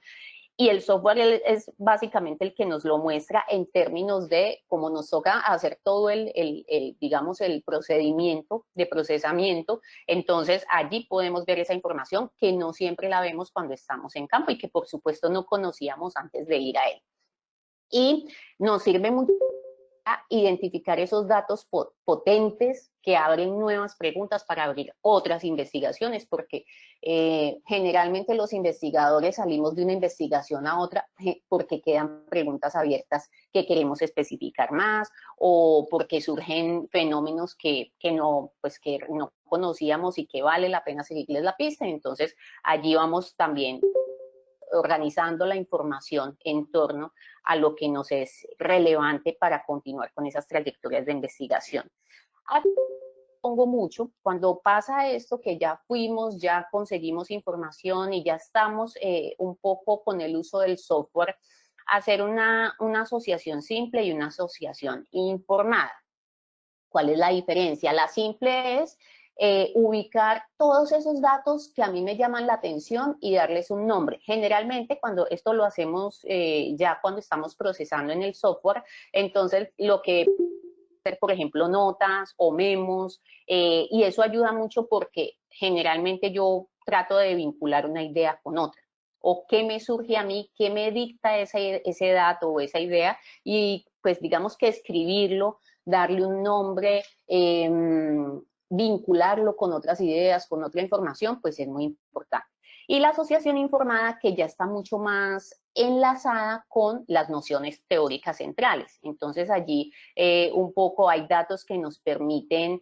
Y el software es básicamente el que nos lo muestra en términos de cómo nos toca hacer todo digamos, el procedimiento de procesamiento. Entonces, allí podemos ver esa información que no siempre la vemos cuando estamos en campo y que, por supuesto, no conocíamos antes de ir a él. Y nos sirve mucho a identificar esos datos potentes que abren nuevas preguntas para abrir otras investigaciones, porque generalmente los investigadores salimos de una investigación a otra porque quedan preguntas abiertas que queremos especificar más, o porque surgen fenómenos que no conocíamos y que vale la pena seguirles la pista. Entonces allí vamos también organizando la información en torno a lo que nos es relevante para continuar con esas trayectorias de investigación. Aquí pongo mucho, cuando pasa esto que ya fuimos, ya conseguimos información y ya estamos un poco con el uso del software, hacer una asociación simple y una asociación informada. ¿Cuál es la diferencia? La simple es ubicar todos esos datos que a mí me llaman la atención y darles un nombre. Generalmente cuando esto lo hacemos ya cuando estamos procesando en el software, entonces lo que hacer, por ejemplo, notas o memos, y eso ayuda mucho porque generalmente yo trato de vincular una idea con otra, o qué me surge a mí, qué me dicta ese dato o esa idea, y pues digamos que escribirlo, darle un nombre, vincularlo con otras ideas, con otra información, pues es muy importante. Y la asociación informada, que ya está mucho más enlazada con las nociones teóricas centrales. Entonces allí un poco hay datos que nos permiten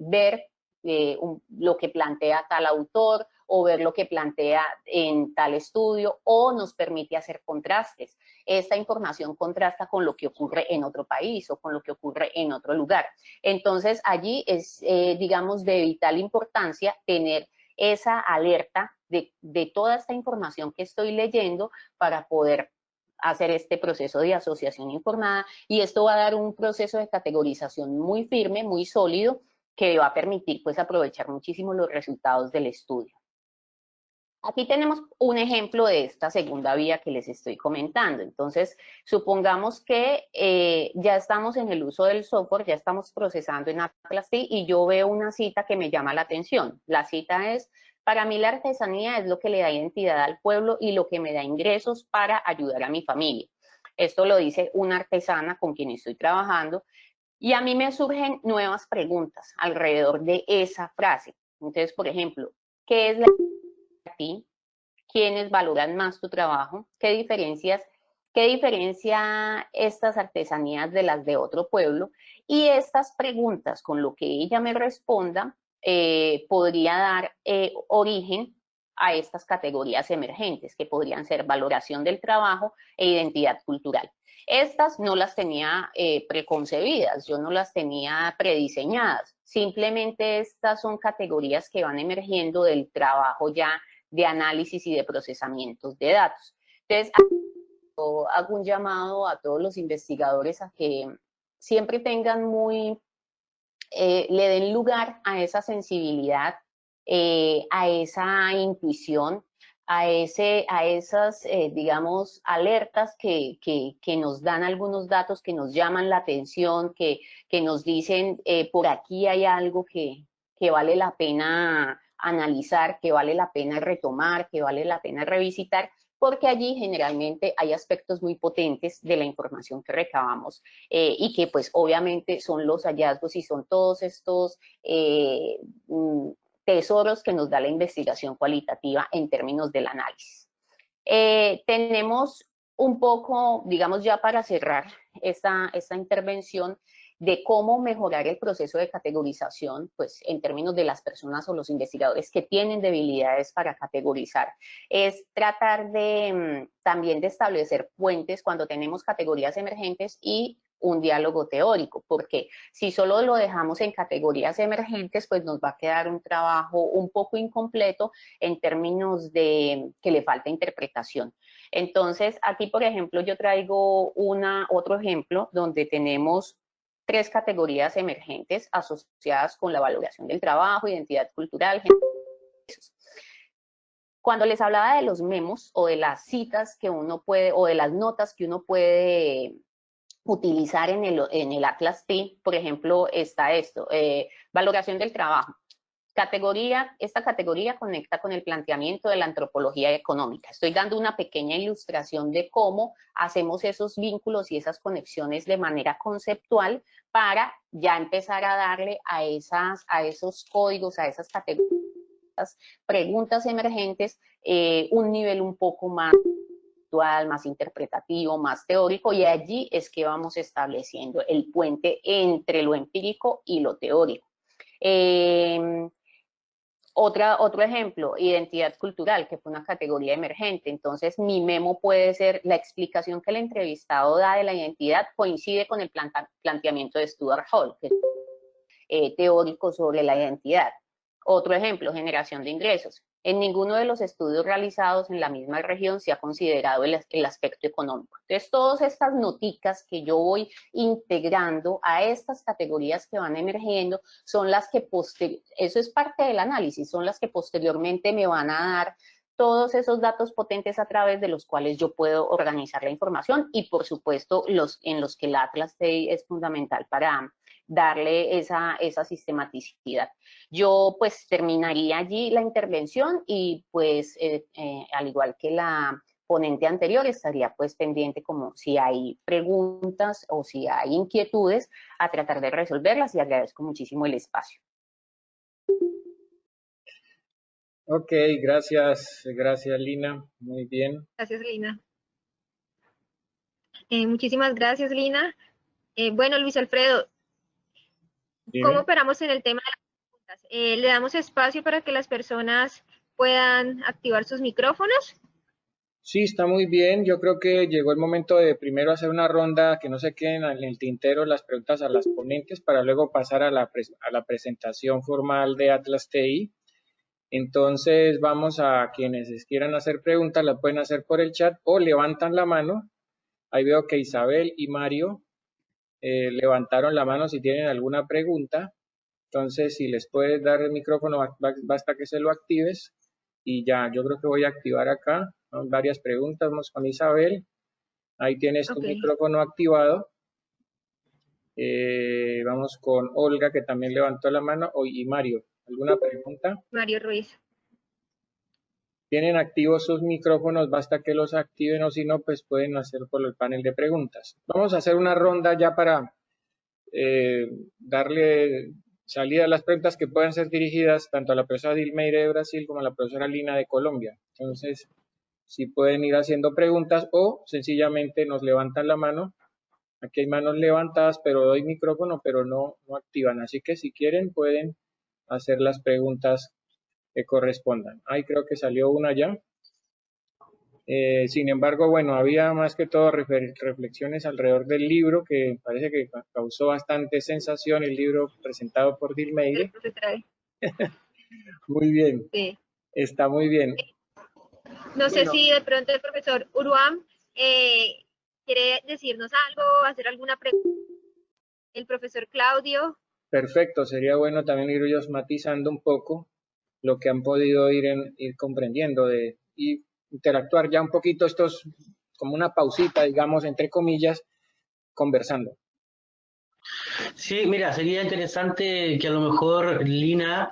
ver lo que plantea tal autor, o ver lo que plantea en tal estudio, o nos permite hacer contrastes. Esta información contrasta con lo que ocurre en otro país o con lo que ocurre en otro lugar. Entonces allí es, digamos, de vital importancia tener esa alerta de toda esta información que estoy leyendo para poder hacer este proceso de asociación informada, y esto va a dar un proceso de categorización muy firme, muy sólido, que va a permitir pues aprovechar muchísimo los resultados del estudio. Aquí tenemos un ejemplo de esta segunda vía que les estoy comentando. Entonces, supongamos que ya estamos en el uso del software, ya estamos procesando en Atlas TI, y yo veo una cita que me llama la atención. La cita es: para mí la artesanía es lo que le da identidad al pueblo y lo que me da ingresos para ayudar a mi familia. Esto lo dice una artesana con quien estoy trabajando, y a mí me surgen nuevas preguntas alrededor de esa frase. Entonces, por ejemplo, ¿qué es la a ti? ¿Quiénes valoran más tu trabajo? ¿Qué diferencia estas artesanías de las de otro pueblo? Y estas preguntas, con lo que ella me responda, podría dar origen a estas categorías emergentes, que podrían ser valoración del trabajo e identidad cultural. Estas no las tenía preconcebidas, yo no las tenía prediseñadas, simplemente estas son categorías que van emergiendo del trabajo ya de análisis y de procesamientos de datos. Entonces, hago un llamado a todos los investigadores a que siempre tengan le den lugar a esa sensibilidad, a esa intuición, a esas, digamos, alertas que nos dan algunos datos, que nos llaman la atención, que nos dicen por aquí hay algo que vale la pena analizar, que vale la pena retomar, que vale la pena revisitar, porque allí generalmente hay aspectos muy potentes de la información que recabamos y que pues obviamente son los hallazgos y son todos estos tesoros que nos da la investigación cualitativa en términos del análisis. Tenemos un poco, digamos ya para cerrar esta intervención, de cómo mejorar el proceso de categorización, pues en términos de las personas o los investigadores que tienen debilidades para categorizar, es tratar de también de establecer puentes cuando tenemos categorías emergentes y un diálogo teórico, porque si solo lo dejamos en categorías emergentes, pues nos va a quedar un trabajo un poco incompleto en términos de que le falta interpretación. Entonces, aquí, por ejemplo, yo traigo otro ejemplo donde tenemos 3 categorías emergentes asociadas con la valoración del trabajo, identidad cultural, cuando les hablaba de los memos o de las citas que uno puede, o de las notas que uno puede utilizar en el Atlas T, por ejemplo, está esto, valoración del trabajo. Esta categoría conecta con el planteamiento de la antropología económica. Estoy dando una pequeña ilustración de cómo hacemos esos vínculos y esas conexiones de manera conceptual para ya empezar a darle a esos códigos, a esas categorías, preguntas emergentes, un nivel un poco más conceptual, más interpretativo, más teórico, y allí es que vamos estableciendo el puente entre lo empírico y lo teórico. Otro ejemplo, identidad cultural, que fue una categoría emergente. Entonces, mi memo puede ser la explicación que el entrevistado da de la identidad coincide con el planteamiento de Stuart Hall, que es teórico sobre la identidad. Otro ejemplo, generación de ingresos. En ninguno de los estudios realizados en la misma región se ha considerado el aspecto económico. Entonces, todas estas noticas que yo voy integrando a estas categorías que van emergiendo son las que eso es parte del análisis, son las que posteriormente me van a dar todos esos datos potentes a través de los cuales yo puedo organizar la información y, por supuesto, en los que el Atlas TI es fundamental para darle esa sistematicidad. Yo pues terminaría allí la intervención y pues al igual que la ponente anterior estaría pues pendiente como si hay preguntas o si hay inquietudes a tratar de resolverlas y agradezco muchísimo el espacio. Ok, gracias Lina, muy bien. Gracias, Lina. Muchísimas gracias, Lina. Bueno, Luis Alfredo, ¿cómo operamos en el tema de las preguntas? ¿Le damos espacio para que las personas puedan activar sus micrófonos? Sí, está muy bien. Yo creo que llegó el momento de primero hacer una ronda que no se queden en el tintero las preguntas a las ponentes para luego pasar a la presentación formal de Atlas TI. Entonces vamos a quienes quieran hacer preguntas, las pueden hacer por el chat o levantan la mano. Ahí veo que Isabel y Mario levantaron la mano si tienen alguna pregunta. Entonces, si les puedes dar el micrófono, basta que se lo actives. Y ya, yo creo que voy a activar acá varias preguntas. Vamos con Isabel. Ahí tienes tu micrófono activado. Vamos con Olga, que también levantó la mano. Y Mario, ¿alguna pregunta? Mario Ruiz. Tienen activos sus micrófonos, basta que los activen o si no, pues pueden hacer por el panel de preguntas. Vamos a hacer una ronda ya para darle salida a las preguntas que puedan ser dirigidas tanto a la profesora Dilmeire de Brasil como a la profesora Lina de Colombia. Entonces, si pueden ir haciendo preguntas o sencillamente nos levantan la mano. Aquí hay manos levantadas, pero doy micrófono, pero no activan. Así que si quieren pueden hacer las preguntas que correspondan. Ahí creo que salió una ya. Sin embargo, bueno, había más que todo reflexiones alrededor del libro que parece que causó bastante sensación, el libro presentado por Dilmeire. Muy bien, sí. Está muy bien. No sé si de pronto el profesor Uruam quiere decirnos algo, hacer alguna pregunta. El profesor Claudio. Perfecto, sería bueno también ir ellos matizando un poco lo que han podido ir comprendiendo y interactuar ya un poquito, estos como una pausita, digamos, entre comillas, conversando. Sí, mira, sería interesante que a lo mejor Lina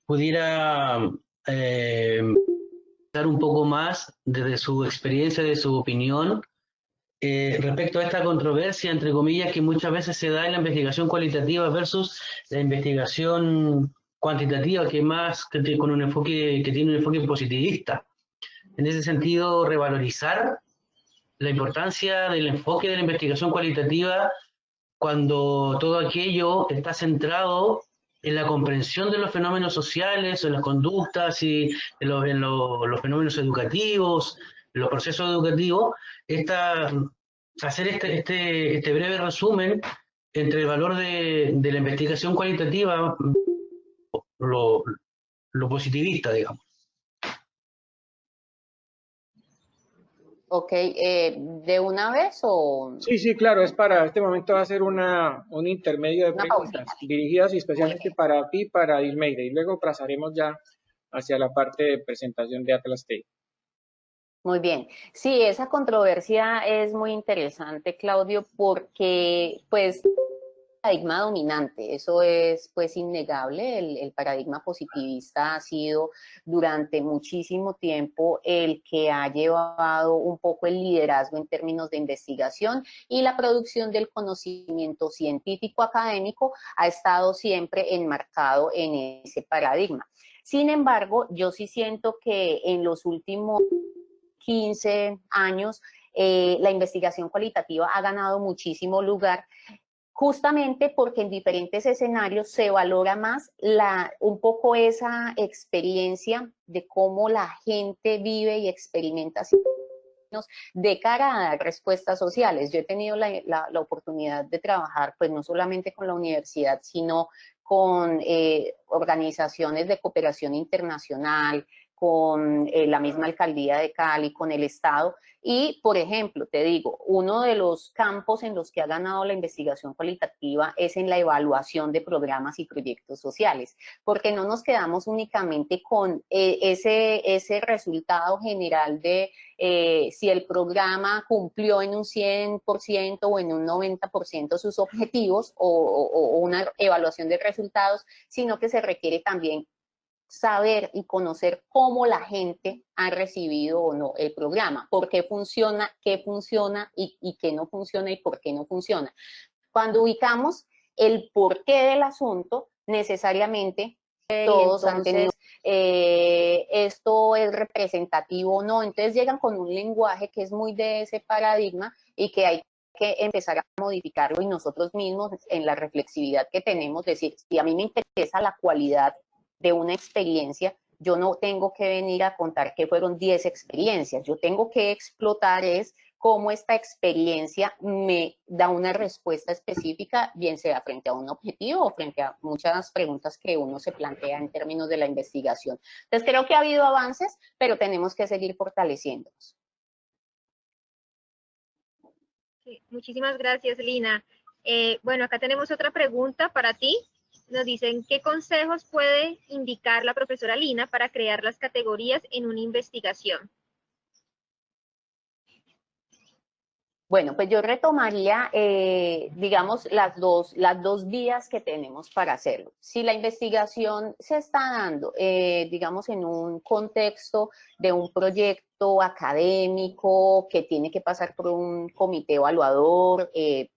pudiera dar un poco más desde su experiencia, de su opinión, respecto a esta controversia, entre comillas, que muchas veces se da en la investigación cualitativa versus la investigación cuantitativa, con un enfoque que tiene un enfoque positivista. En ese sentido, revalorizar la importancia del enfoque de la investigación cualitativa cuando todo aquello está centrado en la comprensión de los fenómenos sociales, en las conductas y los fenómenos educativos, los procesos educativos, hacer este breve resumen entre el valor de la investigación cualitativa, lo, lo positivista, digamos. Ok, ¿de una vez o...? Sí, sí, claro, es para este momento va a ser un intermedio de Una preguntas pausita. dirigidas Muy especialmente bien, para ti, para Ilmeide, y luego pasaremos ya hacia la parte de presentación de Atlas TI. muy bien. Sí, esa controversia es muy interesante, Claudio, porque pues paradigma dominante, eso es pues innegable, el paradigma positivista ha sido durante muchísimo tiempo el que ha llevado un poco el liderazgo en términos de investigación y la producción del conocimiento científico académico ha estado siempre enmarcado en ese paradigma. Sin embargo, yo sí siento que en los últimos 15 años la investigación cualitativa ha ganado muchísimo lugar justamente porque en diferentes escenarios se valora más un poco esa experiencia de cómo la gente vive y experimenta de cara a dar respuestas sociales. Yo he tenido la oportunidad de trabajar, pues no solamente con la universidad, sino con organizaciones de cooperación internacional, con la misma alcaldía de Cali, con el Estado. Y, por ejemplo, te digo, uno de los campos en los que ha ganado la investigación cualitativa es en la evaluación de programas y proyectos sociales, porque no nos quedamos únicamente con ese resultado general de si el programa cumplió en un 100% o en un 90% sus objetivos o una evaluación de resultados, sino que se requiere también saber y conocer cómo la gente ha recibido o no el programa, por qué funciona y qué no funciona y por qué no funciona. Cuando ubicamos el porqué del asunto, necesariamente todos han tenido esto es representativo o no, entonces llegan con un lenguaje que es muy de ese paradigma y que hay que empezar a modificarlo y nosotros mismos en la reflexividad que tenemos, decir, si a mí me interesa la cualidad de una experiencia, yo no tengo que venir a contar que fueron 10 experiencias, yo tengo que explotar es cómo esta experiencia me da una respuesta específica, bien sea frente a un objetivo o frente a muchas preguntas que uno se plantea en términos de la investigación. Entonces creo que ha habido avances, pero tenemos que seguir fortaleciéndonos. Sí, muchísimas gracias, Lina. Bueno, acá tenemos otra pregunta para ti. Nos dicen, ¿qué consejos puede indicar la profesora Lina para crear las categorías en una investigación? Bueno, pues yo retomaría, digamos, las dos vías que tenemos para hacerlo. Si la investigación se está dando, digamos, en un contexto de un proyecto académico que tiene que pasar por un comité evaluador,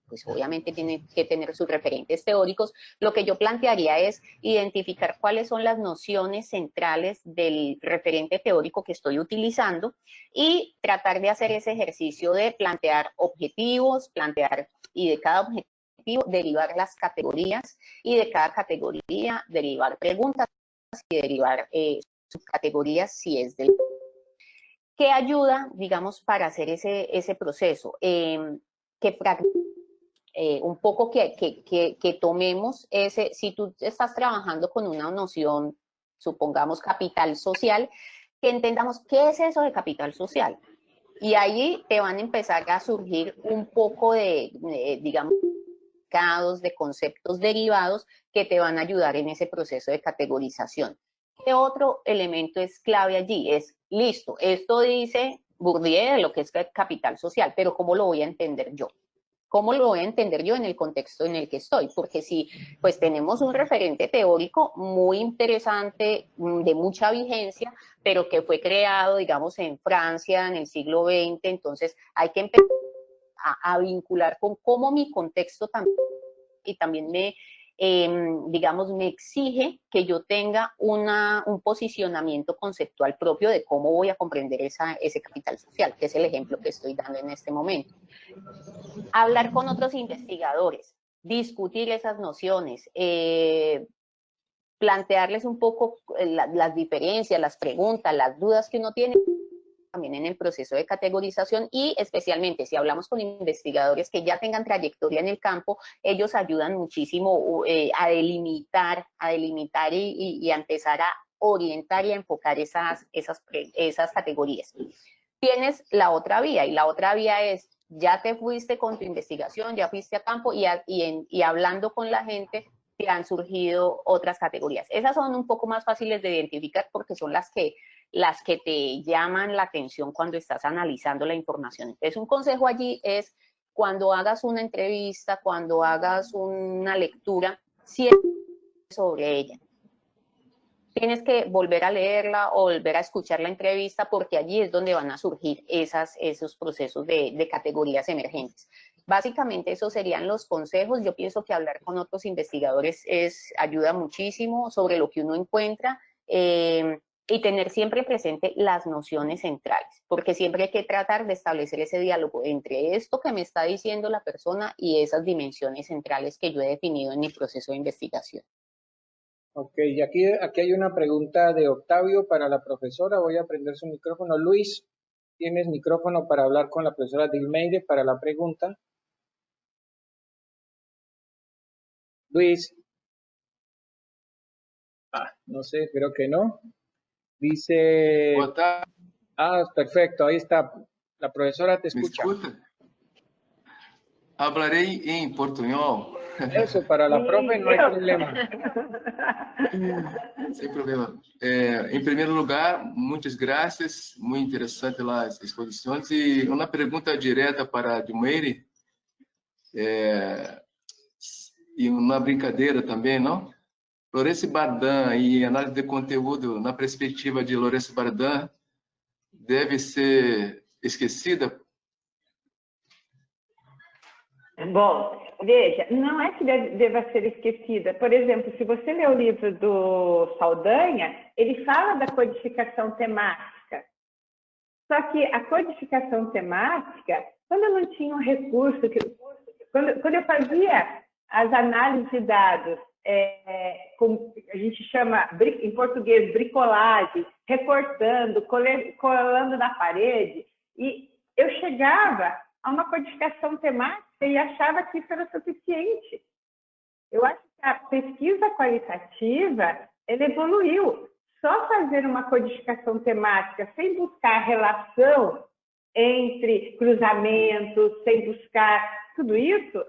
pues obviamente tiene que tener sus referentes teóricos, lo que yo plantearía es identificar cuáles son las nociones centrales del referente teórico que estoy utilizando y tratar de hacer ese ejercicio de plantear objetivos, y de cada objetivo derivar las categorías y de cada categoría derivar preguntas y derivar subcategorías si es del... ¿Qué ayuda, digamos, para hacer ese proceso? Un poco que tomemos ese, si tú estás trabajando con una noción, supongamos capital social, que entendamos qué es eso de capital social. Y ahí te van a empezar a surgir un poco digamos, de conceptos derivados que te van a ayudar en ese proceso de categorización. ¿Qué otro elemento es clave allí? Es, listo, esto dice Bourdieu, lo que es capital social, pero ¿cómo lo voy a entender yo? ¿Cómo lo voy a entender yo en el contexto en el que estoy? Porque si pues tenemos un referente teórico muy interesante, de mucha vigencia, pero que fue creado, digamos, en Francia en el siglo XX, entonces hay que empezar a vincular con cómo mi contexto también, y también me, digamos, me exige que yo tenga un posicionamiento conceptual propio de cómo voy a comprender ese capital social, que es el ejemplo que estoy dando en este momento. Hablar con otros investigadores, discutir esas nociones, plantearles un poco las diferencias, las preguntas, las dudas que uno tiene también en el proceso de categorización, y especialmente si hablamos con investigadores que ya tengan trayectoria en el campo, ellos ayudan muchísimo a delimitar y a empezar a orientar y a enfocar esas categorías. Tienes la otra vía, y la otra vía es, ya te fuiste con tu investigación, ya fuiste a campo y hablando con la gente, te han surgido otras categorías. Esas son un poco más fáciles de identificar porque son las que te llaman la atención cuando estás analizando la información. Entonces, un consejo allí es, cuando hagas una entrevista, cuando hagas una lectura, siempre sobre ella. Tienes que volver a leerla o volver a escuchar la entrevista, porque allí es donde van a surgir esos procesos de categorías emergentes. Básicamente esos serían los consejos. Yo pienso que hablar con otros investigadores ayuda muchísimo sobre lo que uno encuentra, y tener siempre presente las nociones centrales, porque siempre hay que tratar de establecer ese diálogo entre esto que me está diciendo la persona y esas dimensiones centrales que yo he definido en mi proceso de investigación. Ok, y aquí hay una pregunta de Octavio para la profesora. Voy a prender su micrófono. Luis, tienes micrófono para hablar con la profesora Dilmeide para la pregunta. Luis. No sé, creo que no. Dice... perfecto, ahí está. La profesora te escucha. ¿Me escucha? Hablaré en portuñol. Eso, para la profe no hay problema. Sem problema. Em primeiro lugar, muitas graças, muito interessante as exposições. E uma pergunta direta para a Dilmeide, e uma brincadeira também, não? Lourenço Bardin e análise de conteúdo na perspectiva de Lourenço Bardin deve ser esquecida? Bom, veja, não é que deva ser esquecida. Por exemplo, se você lê o livro do Saldanha, ele fala da codificação temática. Só que a codificação temática, quando eu não tinha um recurso, quando eu fazia as análises de dados, como a gente chama em português bricolagem, recortando, colando na parede, e eu chegava a uma codificação temática e achava que isso era suficiente. Eu acho que a pesquisa qualitativa, ela evoluiu. Só fazer uma codificação temática sem buscar relação entre cruzamentos, sem buscar tudo isso,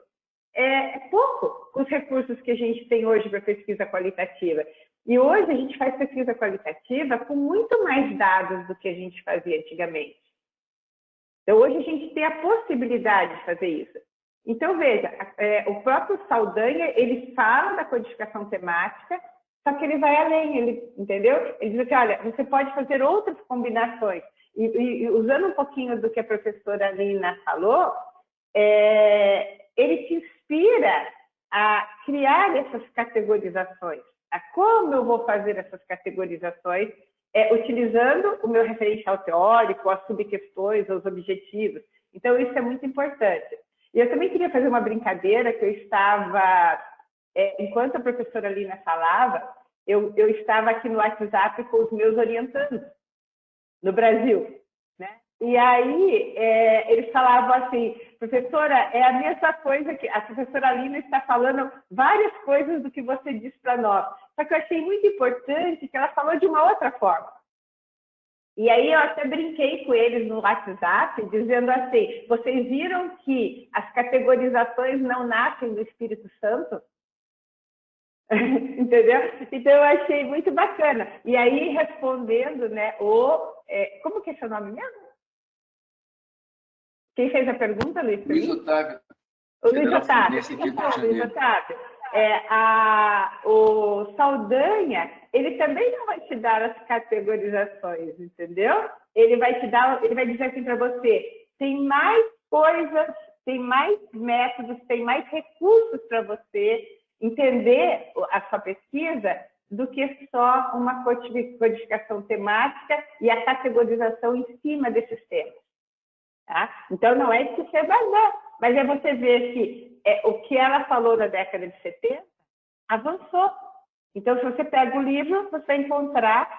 é pouco os recursos que a gente tem hoje para pesquisa qualitativa. E hoje a gente faz pesquisa qualitativa com muito mais dados do que a gente fazia antigamente. Então, hoje a gente tem a possibilidade de fazer isso. Então, veja, o próprio Saldanha, ele fala da codificação temática, só que ele vai além, entendeu? Ele diz assim, olha, você pode fazer outras combinações. E usando um pouquinho do que a professora Lina falou, ele te inspira a criar essas categorizações. A como eu vou fazer essas categorizações, utilizando o meu referencial teórico, as subquestões, os objetivos. Então, isso é muito importante. E eu também queria fazer uma brincadeira que eu estava, enquanto a professora Lina falava, eu estava aqui no WhatsApp com os meus orientandos no Brasil, né? E aí eles falavam assim, professora, é a mesma coisa que a professora Lina está falando várias coisas do que você disse para nós. Só que eu achei muito importante que ela falou de uma outra forma. E aí eu até brinquei com eles no WhatsApp, dizendo assim, vocês viram que as categorizações não nascem do Espírito Santo? Entendeu? Então, eu achei muito bacana. E aí, respondendo, né, como que é seu nome mesmo? Quem fez a pergunta, Luiz? Luiz Otávio. O Luiz Otávio. Então, Luiz Otávio, o Saldanha, ele também não vai te dar as categorizações, entendeu? Ele vai dizer assim para você, tem mais coisas, tem mais métodos, tem mais recursos para você entender a sua pesquisa do que só uma codificação temática e a categorização em cima desses temas. Tá? Então, não é que você vai dar, mas é você ver que o que ela falou na década de 70 avançou. Então, se você pega o livro, você vai encontrar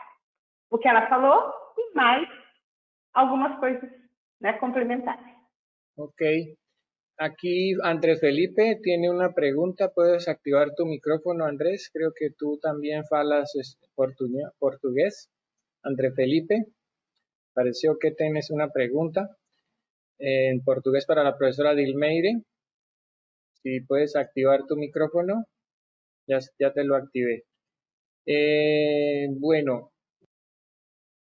o que ela falou e mais algumas coisas, né, complementares. Ok. Aquí Andrés Felipe tiene una pregunta. ¿Puedes activar tu micrófono, Andrés? Creo que tú también falas portugués. Andrés Felipe, pareció que tienes una pregunta en portugués para la profesora Dilmeire. Si puedes activar tu micrófono, ya te lo activé. Bueno,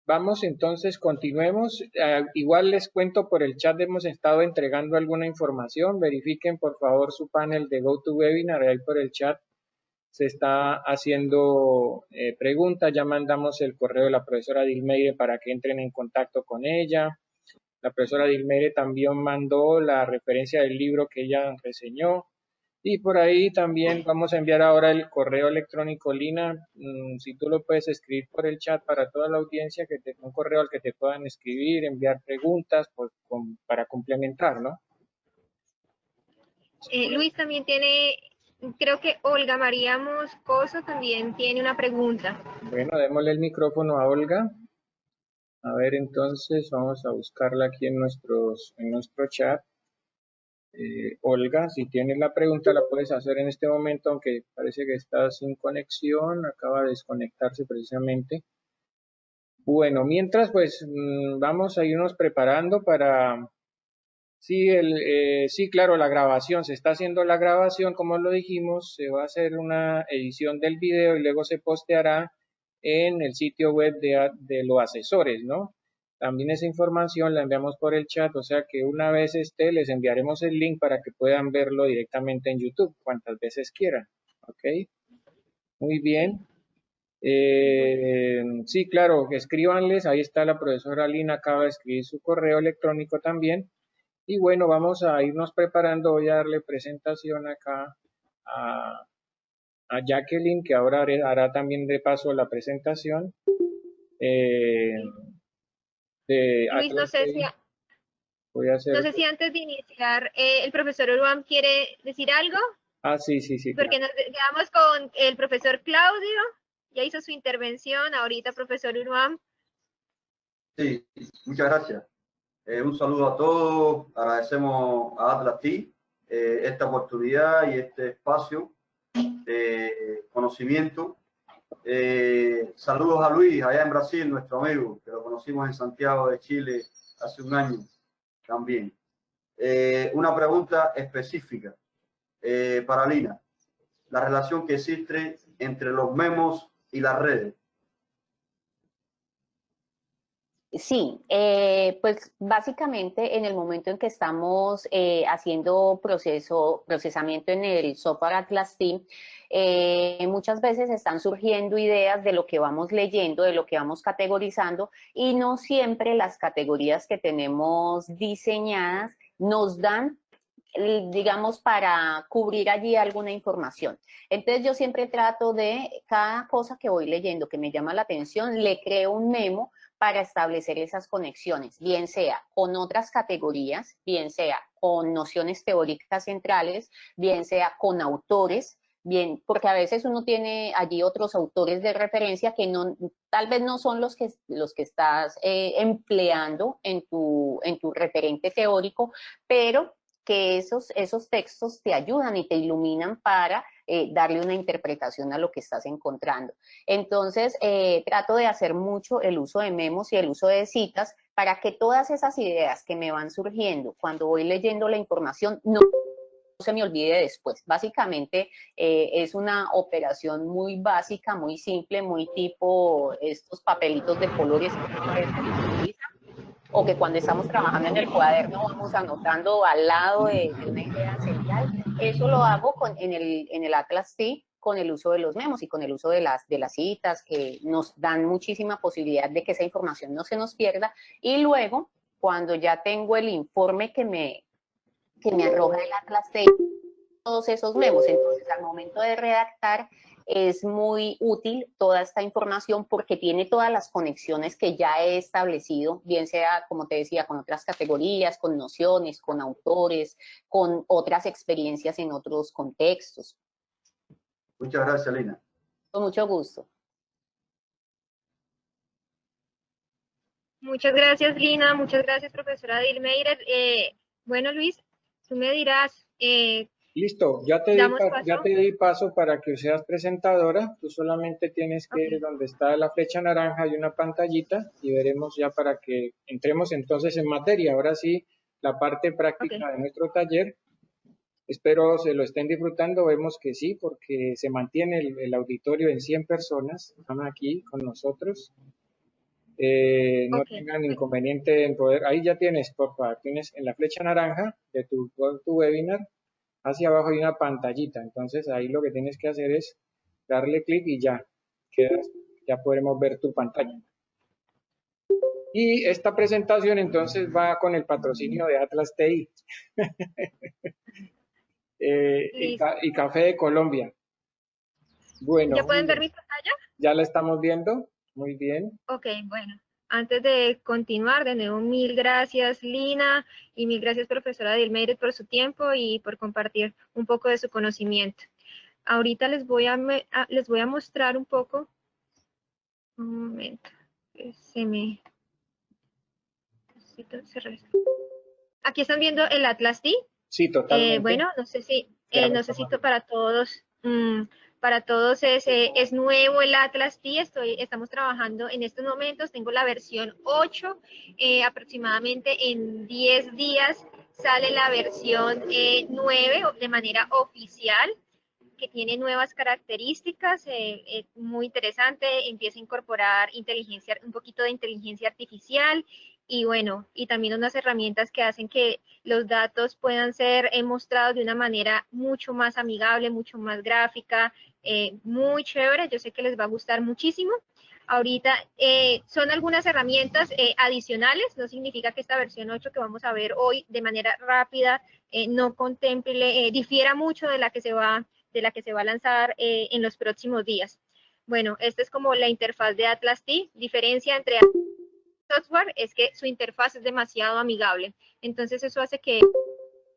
vamos entonces, continuemos. Igual les cuento por el chat, hemos estado entregando alguna información. Verifiquen por favor su panel de GoToWebinar, ahí por el chat se está haciendo preguntas. Ya mandamos el correo de la profesora Dilmeire para que entren en contacto con ella. La profesora Dilmeire también mandó la referencia del libro que ella reseñó. Y por ahí también vamos a enviar ahora el correo electrónico, Lina, si tú lo puedes escribir por el chat para toda la audiencia, un correo al que te puedan escribir, enviar preguntas pues, para complementar, ¿no? Luis también tiene, creo que Olga María Moscoso también tiene una pregunta. Bueno, démosle el micrófono a Olga. A ver, entonces vamos a buscarla aquí en nuestro chat. Olga, si tienes la pregunta la puedes hacer en este momento, aunque parece que está sin conexión, acaba de desconectarse precisamente. Bueno, mientras pues vamos a irnos preparando para... Sí, sí, claro, la grabación, se está haciendo la grabación, como lo dijimos, se va a hacer una edición del video y luego se posteará en el sitio web de los asesores, ¿no? También esa información la enviamos por el chat, o sea que una vez esté, les enviaremos el link para que puedan verlo directamente en YouTube, cuantas veces quieran, ¿ok? Muy bien. Sí, claro, escríbanles, ahí está la profesora Lina, acaba de escribir su correo electrónico también. Y bueno, vamos a irnos preparando, voy a darle presentación acá a Jacqueline, que ahora hará también de paso la presentación. Luis, no sé si antes de iniciar el profesor Uruam quiere decir algo. Ah, sí. Porque nos quedamos con el profesor Claudio, ya hizo su intervención, ahorita profesor Uruam. Sí, muchas gracias. Un saludo a todos, agradecemos a Atlas TI esta oportunidad y este espacio de conocimiento. Saludos a Luis, allá en Brasil, nuestro amigo, que lo conocimos en Santiago de Chile hace un año también. Una pregunta específica para Lina. La relación que existe entre los memos y las redes. Sí, pues básicamente en el momento en que estamos haciendo procesamiento en el software Atlas TI, muchas veces están surgiendo ideas de lo que vamos leyendo, de lo que vamos categorizando, y no siempre las categorías que tenemos diseñadas nos dan, digamos, para cubrir allí alguna información. Entonces yo siempre trato de, cada cosa que voy leyendo que me llama la atención, le creo un memo para establecer esas conexiones, bien sea con otras categorías, bien sea con nociones teóricas centrales, bien sea con autores, bien, porque a veces uno tiene allí otros autores de referencia que no, tal vez no son los que estás empleando en tu referente teórico, pero que esos textos te ayudan y te iluminan para darle una interpretación a lo que estás encontrando. Entonces, trato de hacer mucho el uso de memos y el uso de citas para que todas esas ideas que me van surgiendo cuando voy leyendo la información no se me olvide después. Básicamente es una operación muy básica, muy simple, muy tipo estos papelitos de colores que uno utiliza, o que cuando estamos trabajando en el cuaderno vamos anotando al lado de una idea central. Eso lo hago en el Atlas T con el uso de los memos y con el uso de las citas, que nos dan muchísima posibilidad de que esa información no se nos pierda. Y luego, cuando ya tengo el informe que me arroja el Atlas T, todos esos memos, entonces al momento de redactar es muy útil toda esta información porque tiene todas las conexiones que ya he establecido, bien sea, como te decía, con otras categorías, con nociones, con autores, con otras experiencias en otros contextos. Muchas gracias, Lina. Con mucho gusto. Muchas gracias, Lina. Muchas gracias, profesora Dilmeiret. Bueno, Luis, tú me dirás. Listo, ya te di paso para que seas presentadora. Tú solamente tienes que ir donde está la flecha naranja y una pantallita y veremos ya para que entremos entonces en materia. Ahora sí, la parte práctica de nuestro taller. Espero se lo estén disfrutando. Vemos que sí, porque se mantiene el auditorio en 100 personas. Están aquí con nosotros. No tengan inconveniente en poder. Ahí ya tienes, por favor, tienes en la flecha naranja de tu webinar. Hacia abajo hay una pantallita, entonces ahí lo que tienes que hacer es darle clic y ya podremos ver tu pantalla. Y esta presentación entonces va con el patrocinio de Atlas TI y Café de Colombia. Bueno, ¿Ya pueden ver mi pantalla? Ya la estamos viendo, muy bien. Ok, bueno. Antes de continuar, de nuevo, mil gracias, Lina, y mil gracias, profesora Dilmeiret, por su tiempo y por compartir un poco de su conocimiento. Ahorita les voy a mostrar un poco. Un momento. Aquí están viendo el Atlas T. Sí, totalmente. Bueno, no sé si para todos. Para todos es nuevo el Atlas T, estamos trabajando en estos momentos, tengo la versión 8, aproximadamente en 10 días sale la versión 9 de manera oficial, que tiene nuevas características, muy interesante, empieza a incorporar un poquito de inteligencia artificial, y bueno, y también unas herramientas que hacen que los datos puedan ser mostrados de una manera mucho más amigable, mucho más gráfica, muy chévere. Yo sé que les va a gustar muchísimo. Ahorita son algunas herramientas adicionales, no significa que esta versión 8 que vamos a ver hoy de manera rápida no contemple, difiera mucho de la que se va a lanzar en los próximos días. Bueno, esta es como la interfaz de Atlas T. Diferencia entre software es que su interfaz es demasiado amigable. Entonces eso hace que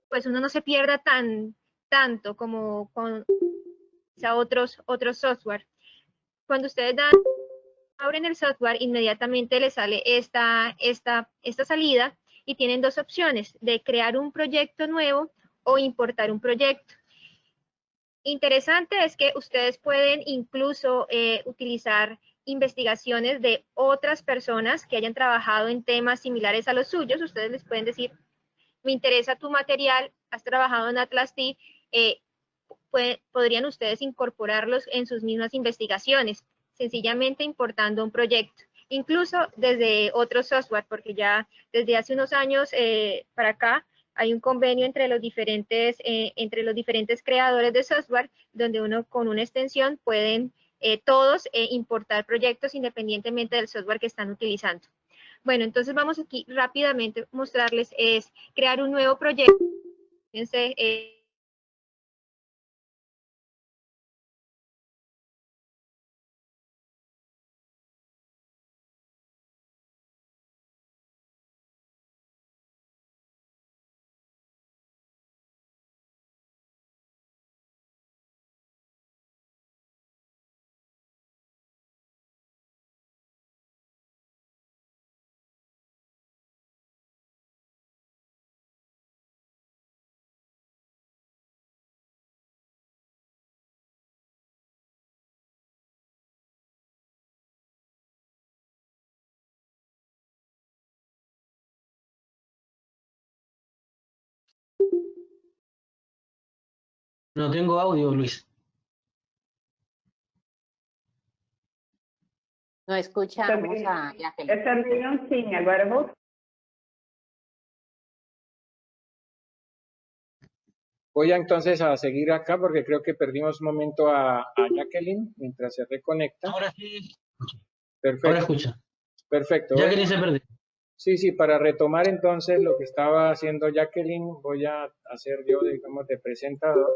pues uno no se pierda tanto como con otros software. Cuando ustedes abren el software, inmediatamente les sale esta salida y tienen dos opciones, de crear un proyecto nuevo o importar un proyecto. Interesante es que ustedes pueden incluso utilizar investigaciones de otras personas que hayan trabajado en temas similares a los suyos. Ustedes les pueden decir, me interesa tu material, has trabajado en Atlas T, podrían ustedes incorporarlos en sus mismas investigaciones, sencillamente importando un proyecto, incluso desde otro software, porque ya desde hace unos años para acá hay un convenio entre los diferentes creadores de software, donde uno con una extensión pueden todos importar proyectos independientemente del software que están utilizando. Bueno, entonces vamos aquí rápidamente a mostrarles es crear un nuevo proyecto. Fíjense, No tengo audio, Luis. No escuchamos a Jacqueline. Eu também não tinha, agora eu vou. Voy entonces a seguir acá porque creo que perdimos un momento a Jacqueline mientras se reconecta. Ahora sí, ahora Perfecto, escucha. perfecto. Jacqueline se perdió. Sí, para retomar entonces lo que estaba haciendo Jacqueline, voy a hacer yo, digamos, de presentador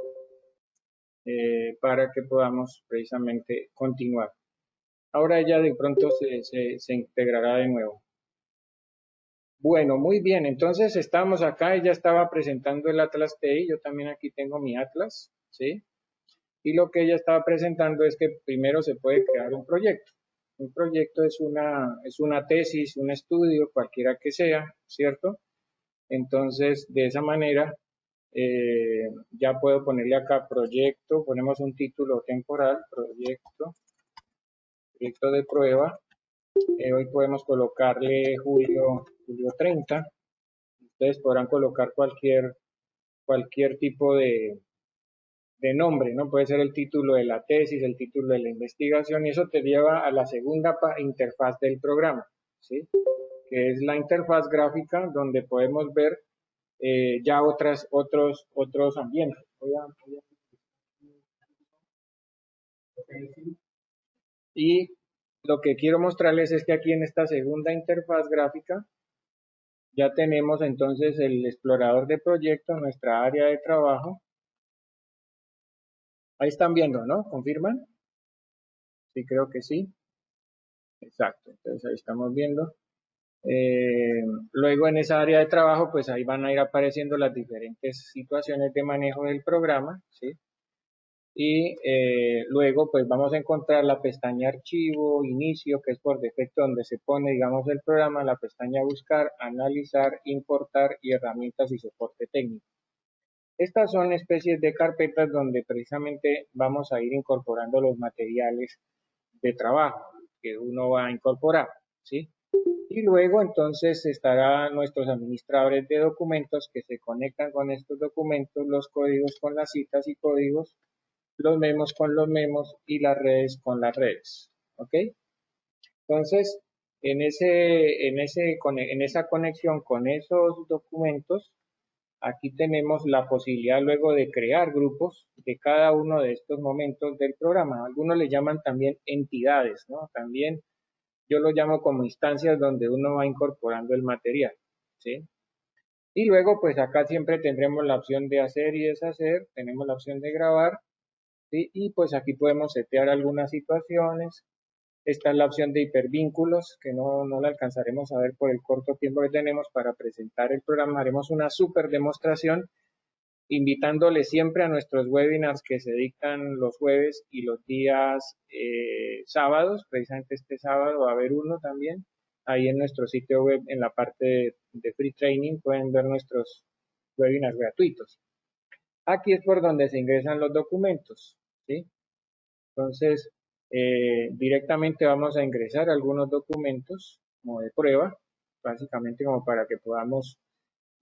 para que podamos precisamente continuar. Ahora ella de pronto se integrará de nuevo. Bueno, muy bien, entonces estamos acá, ella estaba presentando el Atlas TI, yo también aquí tengo mi Atlas, ¿sí? Y lo que ella estaba presentando es que primero se puede crear un proyecto. Un proyecto es una tesis, un estudio, cualquiera que sea, ¿cierto? Entonces, de esa manera, ya puedo ponerle acá proyecto, ponemos un título temporal, proyecto de prueba. Hoy podemos colocarle julio 30. Ustedes podrán colocar cualquier tipo de nombre, ¿no? Puede ser el título de la tesis, el título de la investigación, y eso te lleva a la segunda interfaz del programa, ¿sí? Que es la interfaz gráfica donde podemos ver ya otros ambientes. Y lo que quiero mostrarles es que aquí en esta segunda interfaz gráfica ya tenemos entonces el explorador de proyecto, nuestra área de trabajo. Ahí están viendo, ¿no? ¿Confirman? Sí, creo que sí. Exacto, entonces ahí estamos viendo. Luego en esa área de trabajo, pues ahí van a ir apareciendo las diferentes situaciones de manejo del programa, ¿sí? Y luego pues vamos a encontrar la pestaña archivo, inicio, que es por defecto donde se pone, digamos, el programa, la pestaña buscar, analizar, importar y herramientas y soporte técnico. Estas son especies de carpetas donde precisamente vamos a ir incorporando los materiales de trabajo que uno va a incorporar, ¿sí? Y luego entonces estarán nuestros administradores de documentos que se conectan con estos documentos, los códigos con las citas y códigos, los memos con los memos y las redes con las redes, ¿ok? Entonces, en esa conexión con esos documentos, aquí tenemos la posibilidad luego de crear grupos de cada uno de estos momentos del programa. Algunos le llaman también entidades, ¿no? También yo lo llamo como instancias donde uno va incorporando el material, ¿sí? Y luego, pues acá siempre tendremos la opción de hacer y deshacer, tenemos la opción de grabar, ¿sí? Y pues aquí podemos setear algunas situaciones. Esta es la opción de hipervínculos, que no la alcanzaremos a ver por el corto tiempo que tenemos para presentar el programa. Haremos una súper demostración invitándole siempre a nuestros webinars que se dictan los jueves y los días sábados. Precisamente este sábado va a haber uno también. Ahí en nuestro sitio web, en la parte de Free Training, pueden ver nuestros webinars gratuitos. Aquí es por donde se ingresan los documentos, ¿sí? Entonces, directamente vamos a ingresar algunos documentos como de prueba, básicamente como para que podamos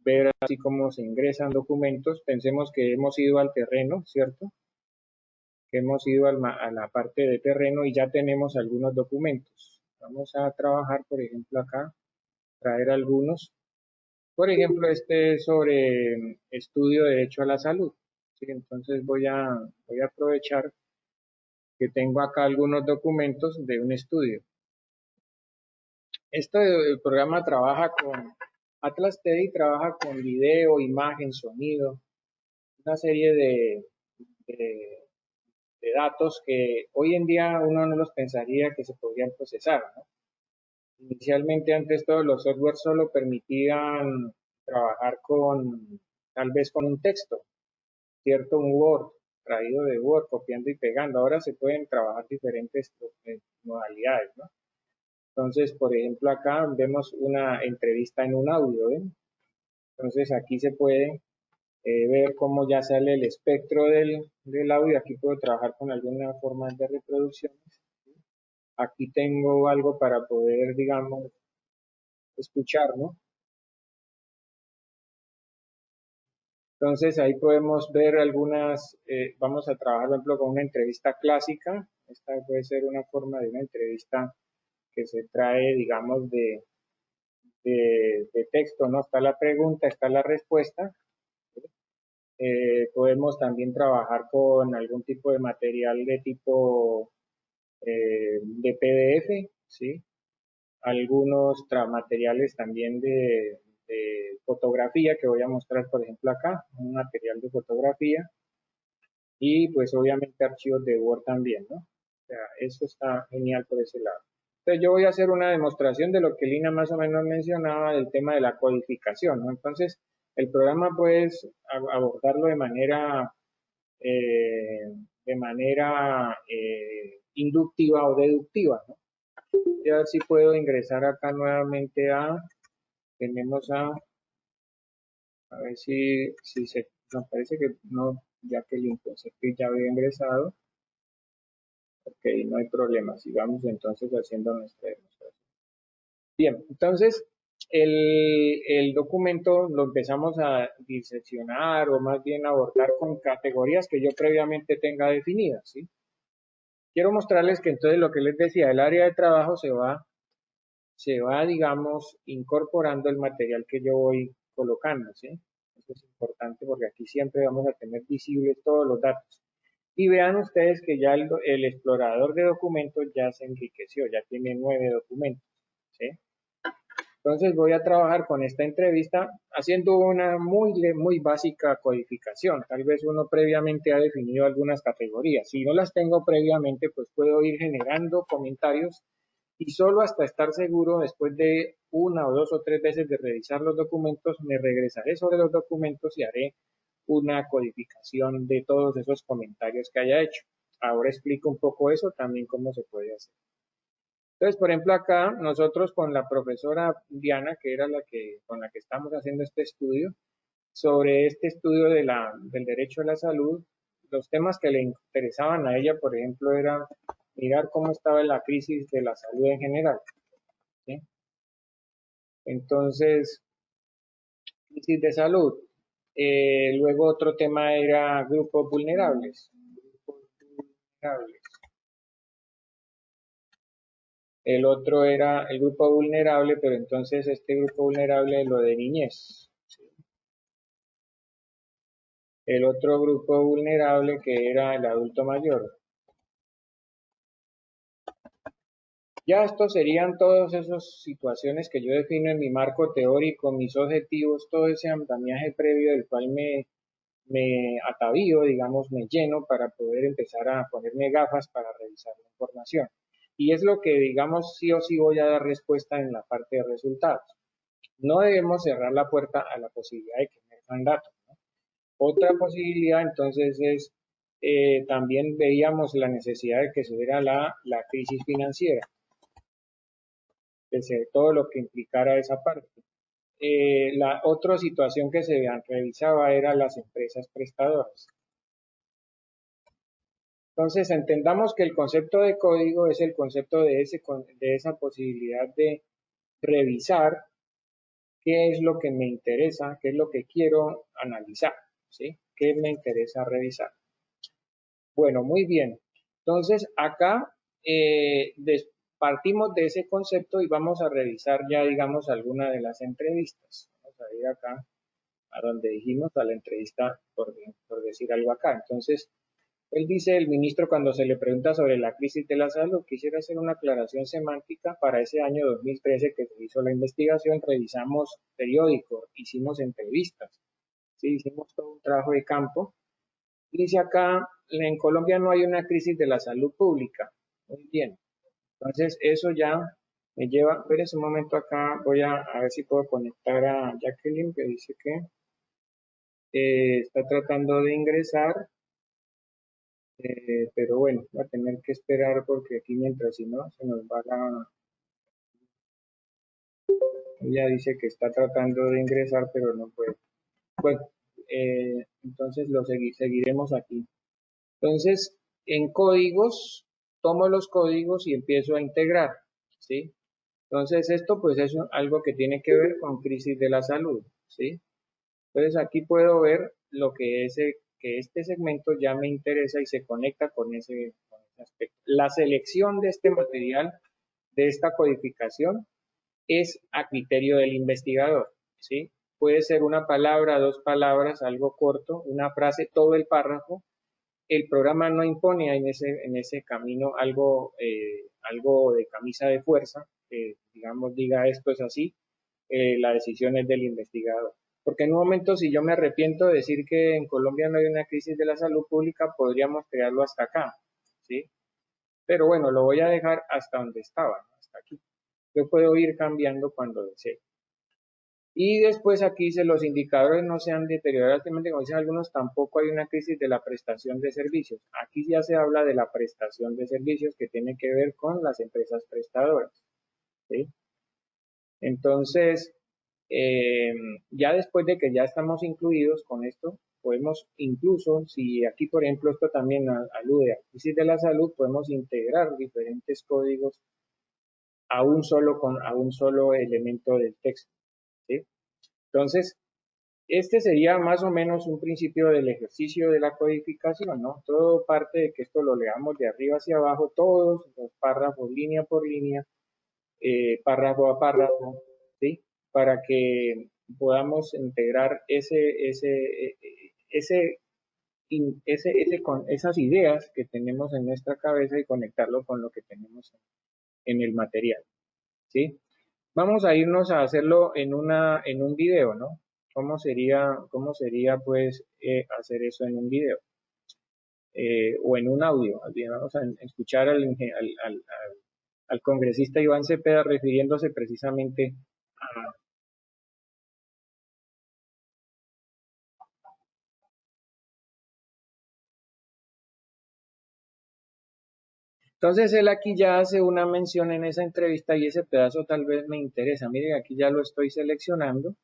ver así cómo se ingresan documentos. Pensemos que hemos ido al terreno, ¿cierto? Que hemos ido a la parte de terreno y ya tenemos algunos documentos. Vamos a trabajar, por ejemplo, acá, traer algunos. Por ejemplo, este es sobre estudio de derecho a la salud. ¿Sí? Entonces voy a aprovechar que tengo acá algunos documentos de un estudio. El programa trabaja con Atlas TI, trabaja con video, imagen, sonido, una serie de datos que hoy en día uno no los pensaría que se podrían procesar, ¿no? Inicialmente, antes todos los softwares solo permitían trabajar tal vez con un texto, ¿cierto? Un Word, traído de Word, copiando y pegando. Ahora se pueden trabajar diferentes modalidades, ¿no? Entonces, por ejemplo, acá vemos una entrevista en un audio, ¿ven? Entonces, aquí se puede ver cómo ya sale el espectro del audio. Aquí puedo trabajar con alguna forma de reproducciones. Aquí tengo algo para poder, digamos, escuchar, ¿no? Entonces ahí podemos ver algunas, vamos a trabajar por ejemplo con una entrevista clásica. Esta puede ser una forma de una entrevista que se trae, digamos, de texto, ¿no? Está la pregunta, está la respuesta. Podemos también trabajar con algún tipo de material de tipo de PDF, ¿sí? Algunos materiales también de fotografía que voy a mostrar, por ejemplo, acá, un material de fotografía y pues obviamente archivos de Word también, ¿no? O sea, eso está genial por ese lado. Entonces yo voy a hacer una demostración de lo que Lina más o menos mencionaba del tema de la codificación, ¿no? Entonces el programa puedes abordarlo de manera inductiva o deductiva, ¿no? Voy a ver si puedo ingresar acá nuevamente tenemos a ver si nos parece que no, ya que el entonces que ya había ingresado. Ok, no hay problema, sigamos entonces haciendo nuestra demostración. Bien, entonces el documento lo empezamos a diseccionar o más bien abordar con categorías que yo previamente tenga definidas, ¿sí? Quiero mostrarles que entonces lo que les decía, el área de trabajo se va, digamos, incorporando el material que yo voy colocando, ¿sí? Eso es importante porque aquí siempre vamos a tener visibles todos los datos. Y vean ustedes que ya el explorador de documentos ya se enriqueció, ya tiene 9 documentos, ¿sí? Entonces voy a trabajar con esta entrevista haciendo una muy básica codificación. Tal vez uno previamente ha definido algunas categorías. Si no las tengo previamente, pues puedo ir generando comentarios y solo hasta estar seguro, después de una o dos o tres veces de revisar los documentos, me regresaré sobre los documentos y haré una codificación de todos esos comentarios que haya hecho. Ahora explico un poco eso, también cómo se puede hacer. Entonces, por ejemplo, acá nosotros con la profesora Diana, que era con la que estamos haciendo este estudio, sobre este estudio del derecho a la salud, los temas que le interesaban a ella, por ejemplo, era mirar cómo estaba la crisis de la salud en general, ¿sí? Entonces, crisis de salud. Luego otro tema era grupos vulnerables. El otro era el grupo vulnerable, pero entonces este grupo vulnerable es lo de niñez. ¿Sí? El otro grupo vulnerable que era el adulto mayor. Ya estos serían todas esas situaciones que yo defino en mi marco teórico, mis objetivos, todo ese andamiaje previo del cual me atavío, digamos, me lleno para poder empezar a ponerme gafas para revisar la información. Y es lo que, digamos, sí o sí voy a dar respuesta en la parte de resultados. No debemos cerrar la puerta a la posibilidad de que emerjan datos, ¿no? Otra posibilidad, entonces, es también veíamos la necesidad de que se diera la crisis financiera, todo lo que implicara esa parte. La otra situación que se revisaba era las empresas prestadoras. Entonces, entendamos que el concepto de código es el concepto de esa posibilidad de revisar qué es lo que me interesa, qué es lo que quiero analizar, ¿sí? ¿Qué me interesa revisar? Bueno, muy bien. Entonces, acá partimos de ese concepto y vamos a revisar ya, digamos, alguna de las entrevistas. Vamos a ir acá a donde dijimos a la entrevista, por decir algo acá. Entonces, él dice, el ministro, cuando se le pregunta sobre la crisis de la salud, quisiera hacer una aclaración semántica. Para ese año 2013 que se hizo la investigación, revisamos periódicos, hicimos entrevistas, ¿sí? Hicimos todo un trabajo de campo. Dice acá, en Colombia no hay una crisis de la salud pública. Muy bien. Entonces, eso ya me lleva, espérense un momento acá, voy a ver si puedo conectar a Jacqueline, que dice que está tratando de ingresar. Pero bueno, va a tener que esperar porque aquí mientras si no se nos va ella dice que está tratando de ingresar pero no puede. Bueno, entonces seguiremos aquí. Entonces, en códigos, tomo los códigos y empiezo a integrar, ¿sí? Entonces, esto pues es algo que tiene que ver con crisis de la salud, ¿sí? Entonces, aquí puedo ver que este segmento ya me interesa y se conecta con ese aspecto. La selección de este material, de esta codificación, es a criterio del investigador, ¿sí? Puede ser una palabra, 2 palabras, algo corto, una frase, todo el párrafo. El programa no impone en ese camino algo de camisa de fuerza, que digamos diga esto es así, la decisión es del investigador. Porque en un momento, si yo me arrepiento de decir que en Colombia no hay una crisis de la salud pública, podríamos crearlo hasta acá, ¿sí? Pero bueno, lo voy a dejar hasta donde estaba, ¿no? Hasta aquí. Yo puedo ir cambiando cuando desee. Y después aquí dice, los indicadores no se han deteriorado altamente, como dicen algunos, tampoco hay una crisis de la prestación de servicios. Aquí ya se habla de la prestación de servicios que tiene que ver con las empresas prestadoras, ¿sí? Entonces, ya después de que ya estamos incluidos con esto, podemos incluso, si aquí por ejemplo esto también alude a crisis de la salud, podemos integrar diferentes códigos a un solo elemento del texto, ¿sí? Entonces, este sería más o menos un principio del ejercicio de la codificación, ¿no? Todo parte de que esto lo leamos de arriba hacia abajo, todos los párrafos, línea por línea, párrafo a párrafo, ¿sí? Para que podamos integrar con esas ideas que tenemos en nuestra cabeza y conectarlo con lo que tenemos en el material, ¿sí? Vamos a irnos a hacerlo en un video, ¿no? ¿Cómo sería pues hacer eso en un video? O en un audio. Vamos a escuchar al congresista Iván Cepeda refiriéndose precisamente a... Entonces él aquí ya hace una mención en esa entrevista y ese pedazo tal vez me interesa. Miren, aquí ya lo estoy seleccionando.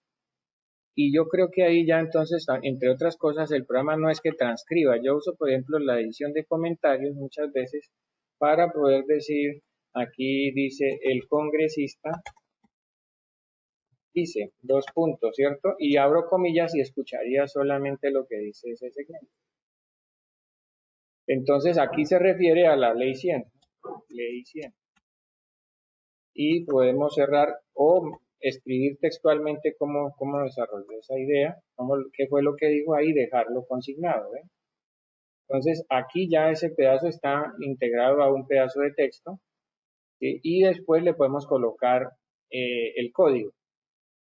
Y yo creo que ahí ya entonces, entre otras cosas, el programa no es que transcriba. Yo uso, por ejemplo, la edición de comentarios muchas veces para poder decir, aquí dice el congresista, dice, 2 puntos, ¿cierto? Y abro comillas y escucharía solamente lo que dice ese segmento. Entonces aquí se refiere a la ley 100, ley 100. Y podemos cerrar o escribir textualmente cómo desarrolló esa idea, qué fue lo que dijo ahí, dejarlo consignado, ¿eh? Entonces, aquí ya ese pedazo está integrado a un pedazo de texto, ¿sí? Y después le podemos colocar el código.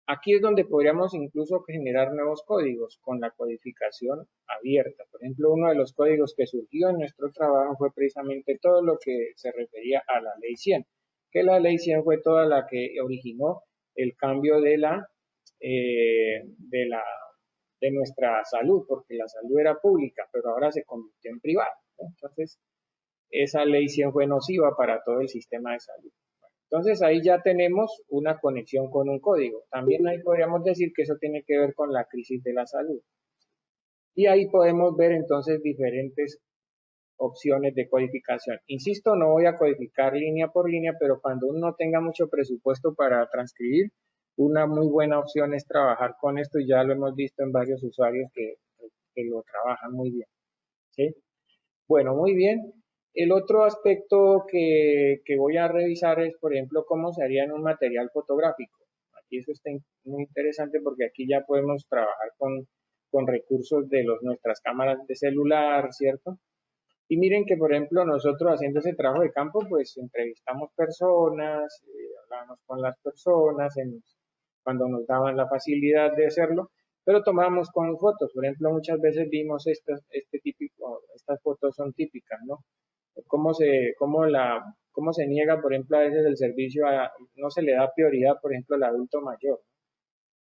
Aquí es donde podríamos incluso generar nuevos códigos con la codificación abierta. Por ejemplo, uno de los códigos que surgió en nuestro trabajo fue precisamente todo lo que se refería a la ley 100, que la ley 100 fue toda la que originó el cambio de nuestra salud, porque la salud era pública, pero ahora se convirtió en privada, ¿no? Entonces, esa ley 100 fue nociva para todo el sistema de salud. Entonces, ahí ya tenemos una conexión con un código. También ahí podríamos decir que eso tiene que ver con la crisis de la salud. Y ahí podemos ver entonces diferentes opciones de codificación. Insisto, no voy a codificar línea por línea, pero cuando uno no tenga mucho presupuesto para transcribir, una muy buena opción es trabajar con esto y ya lo hemos visto en varios usuarios que lo trabajan muy bien, ¿sí? Bueno, muy bien. El otro aspecto que voy a revisar es, por ejemplo, cómo se haría en un material fotográfico. Aquí eso está muy interesante porque aquí ya podemos trabajar con recursos de nuestras cámaras de celular, ¿cierto? Y miren que, por ejemplo, nosotros haciendo ese trabajo de campo, pues entrevistamos personas, hablamos con las personas cuando nos daban la facilidad de hacerlo, pero tomamos con fotos. Por ejemplo, muchas veces vimos estas fotos son típicas, ¿no? Cómo se niega, por ejemplo, a veces el servicio, no se le da prioridad, por ejemplo, al adulto mayor,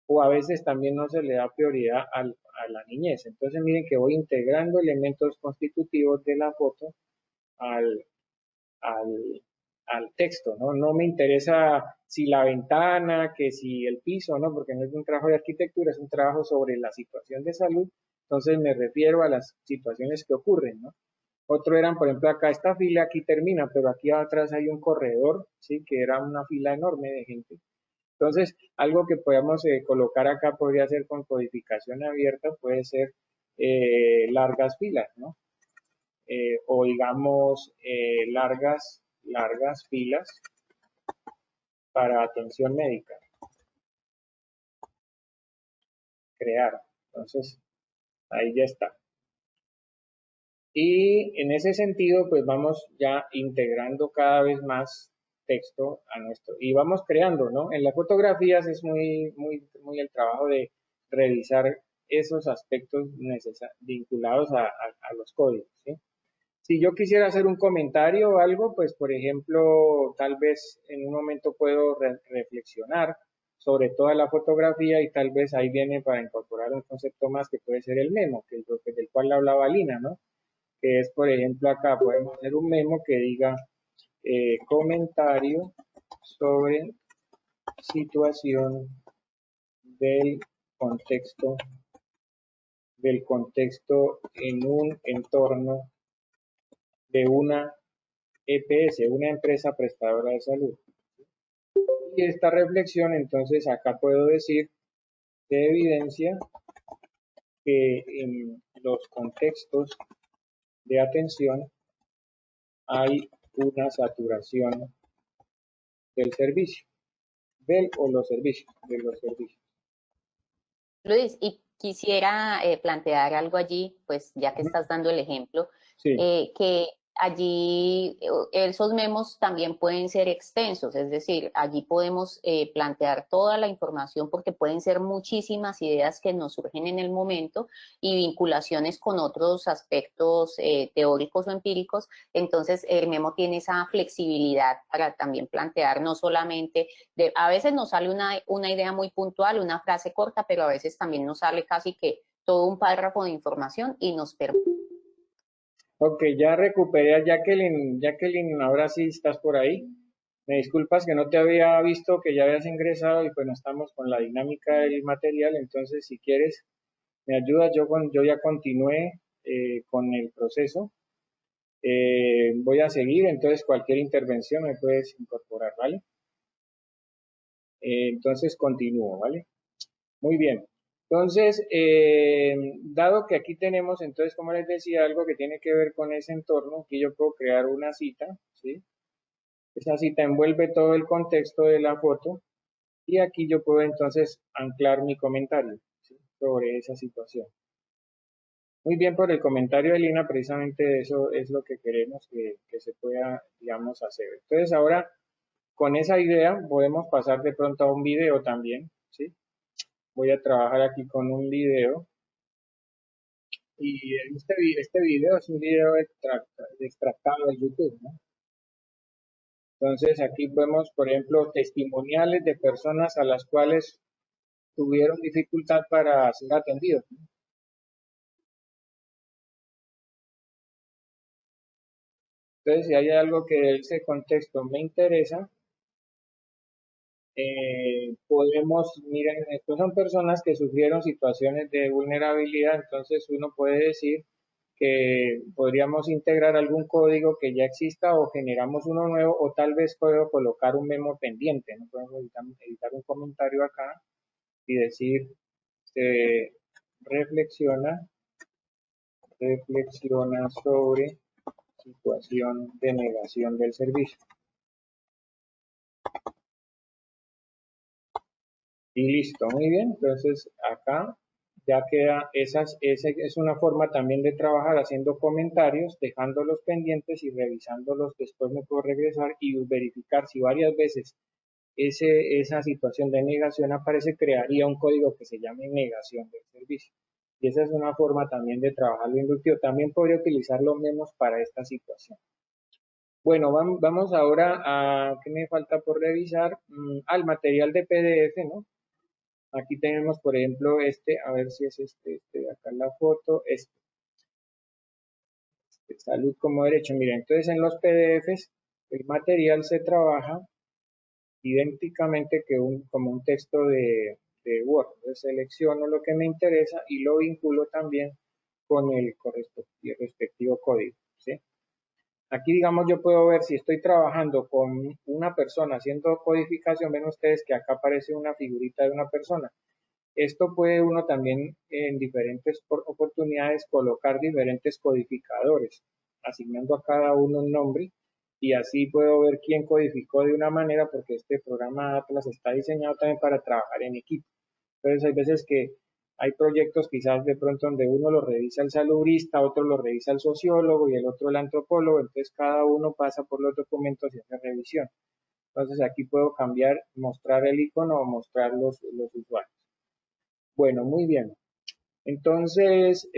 o a veces también no se le da prioridad a la niñez. Entonces, miren que voy integrando elementos constitutivos de la foto al, al texto, ¿no? No me interesa si la ventana, que si el piso, ¿no? Porque no es un trabajo de arquitectura, es un trabajo sobre la situación de salud, entonces me refiero a las situaciones que ocurren, ¿no? Otro eran, por ejemplo, acá esta fila aquí termina, pero aquí atrás hay un corredor, ¿sí? Que era una fila enorme de gente. Entonces, algo que podamos colocar acá podría ser con codificación abierta, puede ser largas filas, ¿no? O digamos largas filas para atención médica. Crear. Entonces, ahí ya está. Y en ese sentido, pues vamos ya integrando cada vez más texto a nuestro, y vamos creando, ¿no? En las fotografías es muy el trabajo de revisar esos aspectos vinculados a los códigos, ¿sí? Si yo quisiera hacer un comentario o algo, pues por ejemplo, tal vez en un momento puedo reflexionar sobre toda la fotografía y tal vez ahí viene para incorporar un concepto más que puede ser el memo, que es lo del cual hablaba Lina, ¿no? Que es, por ejemplo, acá podemos hacer un memo que diga comentario sobre situación del contexto en un entorno de una EPS, una empresa prestadora de salud. Y esta reflexión, entonces, acá puedo decir, se evidencia que en los contextos de atención hay una saturación del servicio, de los servicios. Luis, y quisiera plantear algo allí, pues ya que estás dando el ejemplo, Sí. Que allí esos memos también pueden ser extensos, es decir, allí podemos plantear toda la información porque pueden ser muchísimas ideas que nos surgen en el momento y vinculaciones con otros aspectos teóricos o empíricos. Entonces, el memo tiene esa flexibilidad para también plantear no solamente, a veces nos sale una idea muy puntual, una frase corta, pero a veces también nos sale casi que todo un párrafo de información y nos permite. Ok, ya recuperé a Jacqueline. Jacqueline, ahora sí estás por ahí. Me disculpas que no te había visto, que ya habías ingresado y pues no estamos con la dinámica del material. Entonces, si quieres, me ayudas. Yo ya continué con el proceso. Voy a seguir, entonces cualquier intervención me puedes incorporar, ¿vale? Entonces continúo, ¿vale? Muy bien. Entonces, dado que aquí tenemos, entonces, como les decía, algo que tiene que ver con ese entorno, aquí yo puedo crear una cita, ¿sí? Esa cita envuelve todo el contexto de la foto y aquí yo puedo entonces anclar mi comentario, ¿sí? Sobre esa situación. Muy bien por el comentario de Lina, precisamente eso es lo que queremos que se pueda, digamos, hacer. Entonces, ahora, con esa idea, podemos pasar de pronto a un video también, ¿sí? Voy a trabajar aquí con un video. Y este video es un video extractado de YouTube, ¿no? Entonces aquí vemos, por ejemplo, testimoniales de personas a las cuales tuvieron dificultad para ser atendidos, ¿no? Entonces, si hay algo que de ese contexto me interesa, podemos, miren, estos son personas que sufrieron situaciones de vulnerabilidad, entonces uno puede decir que podríamos integrar algún código que ya exista o generamos uno nuevo o tal vez puedo colocar un memo pendiente, ¿no? Podemos editar un comentario acá y decir, se reflexiona sobre situación de negación del servicio. Y listo, muy bien. Entonces acá ya queda, esa es una forma también de trabajar haciendo comentarios, dejándolos pendientes y revisándolos. Después me puedo regresar y verificar si varias veces esa situación de negación aparece, crearía un código que se llame negación del servicio. Y esa es una forma también de trabajar lo inductivo. También podría utilizar los memos para esta situación. Bueno, vamos ahora a, ¿qué me falta por revisar? Al material de PDF, ¿no? Aquí tenemos, por ejemplo, a ver si es este de acá en la foto, salud como derecho. Miren, entonces en los PDFs el material se trabaja idénticamente que como un texto de Word. Entonces selecciono lo que me interesa y lo vinculo también con el respectivo código, ¿sí? Aquí, digamos, yo puedo ver si estoy trabajando con una persona haciendo codificación. Ven ustedes que acá aparece una figurita de una persona. Esto puede uno también en diferentes oportunidades colocar diferentes codificadores, asignando a cada uno un nombre, y así puedo ver quién codificó de una manera, porque este programa Atlas está diseñado también para trabajar en equipo. Entonces hay veces que hay proyectos quizás de pronto donde uno lo revisa el salubrista, otro lo revisa el sociólogo y el otro el antropólogo, entonces cada uno pasa por los documentos y hace revisión. Entonces aquí puedo cambiar, mostrar el icono o mostrar los usuarios. Bueno, muy bien. Entonces,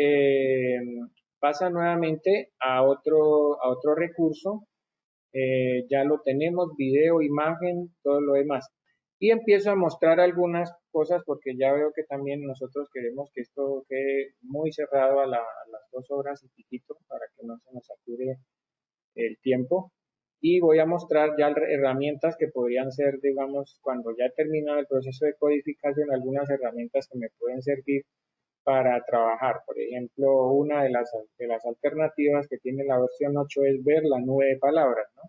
pasa nuevamente a otro recurso. Ya lo tenemos, video, imagen, todo lo demás. Y empiezo a mostrar algunas cosas porque ya veo que también nosotros queremos que esto quede muy cerrado a las 2 horas y piquito para que no se nos sature el tiempo. Y voy a mostrar ya herramientas que podrían ser, digamos, cuando ya he terminado el proceso de codificación, algunas herramientas que me pueden servir para trabajar. Por ejemplo, una de las alternativas que tiene la versión 8 es ver la nube de palabras, ¿no?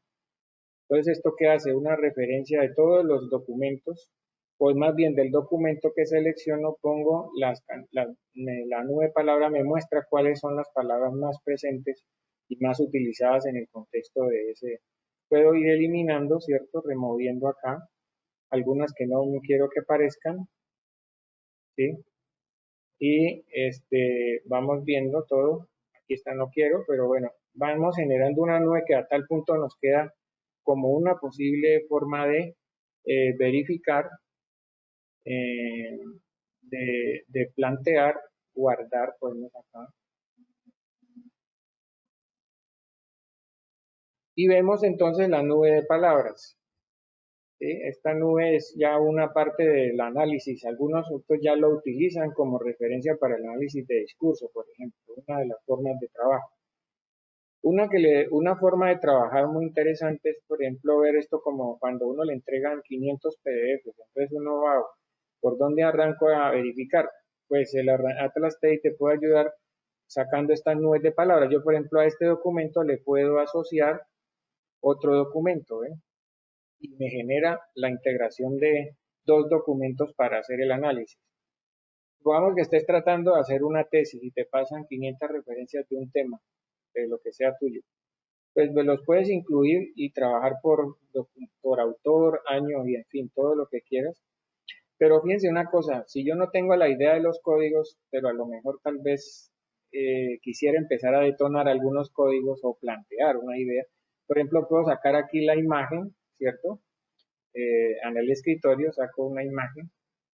Entonces, ¿esto qué hace? Una referencia de todos los documentos, pues más bien del documento que selecciono, pongo la nube de palabras, me muestra cuáles son las palabras más presentes y más utilizadas en el contexto de ese. Puedo ir eliminando, ¿cierto? Removiendo acá algunas que no quiero que aparezcan, ¿sí? Y vamos viendo todo. Aquí está, no quiero, pero bueno, vamos generando una nube que a tal punto nos queda como una posible forma de verificar, eh, de plantear, guardar, ponemos acá. Y vemos entonces la nube de palabras. ¿Sí? Esta nube es ya una parte del análisis. Algunos otros ya lo utilizan como referencia para el análisis de discurso, por ejemplo, una de las formas de trabajo. Una forma de trabajar muy interesante es, por ejemplo, ver esto como cuando uno le entregan 500 PDFs. Entonces uno va, ¿por dónde arranco a verificar? Pues el Atlas TI te puede ayudar sacando estas nubes de palabras. Yo, por ejemplo, a este documento le puedo asociar otro documento, ¿eh? Y me genera la integración de 2 documentos para hacer el análisis. Supongamos que estés tratando de hacer una tesis y te pasan 500 referencias de un tema, de lo que sea tuyo. Pues los puedes incluir y trabajar por autor, año y en fin, todo lo que quieras. Pero fíjense una cosa, si yo no tengo la idea de los códigos, pero a lo mejor tal vez quisiera empezar a detonar algunos códigos o plantear una idea, por ejemplo, puedo sacar aquí la imagen, ¿cierto? En el escritorio saco una imagen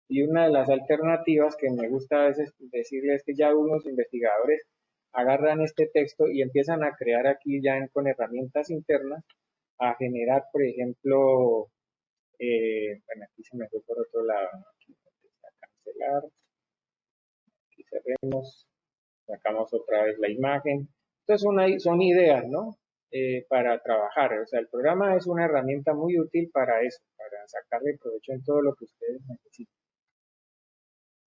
y una de las alternativas que me gusta a veces decirles es que ya unos investigadores agarran este texto y empiezan a crear aquí ya con herramientas internas a generar, por ejemplo, bueno, aquí se me fue por otro lado, aquí a cancelar, aquí cerremos, sacamos otra vez la imagen. Entonces son ideas, ¿no? Para trabajar. O sea, el programa es una herramienta muy útil para eso, para sacarle provecho en todo lo que ustedes necesiten.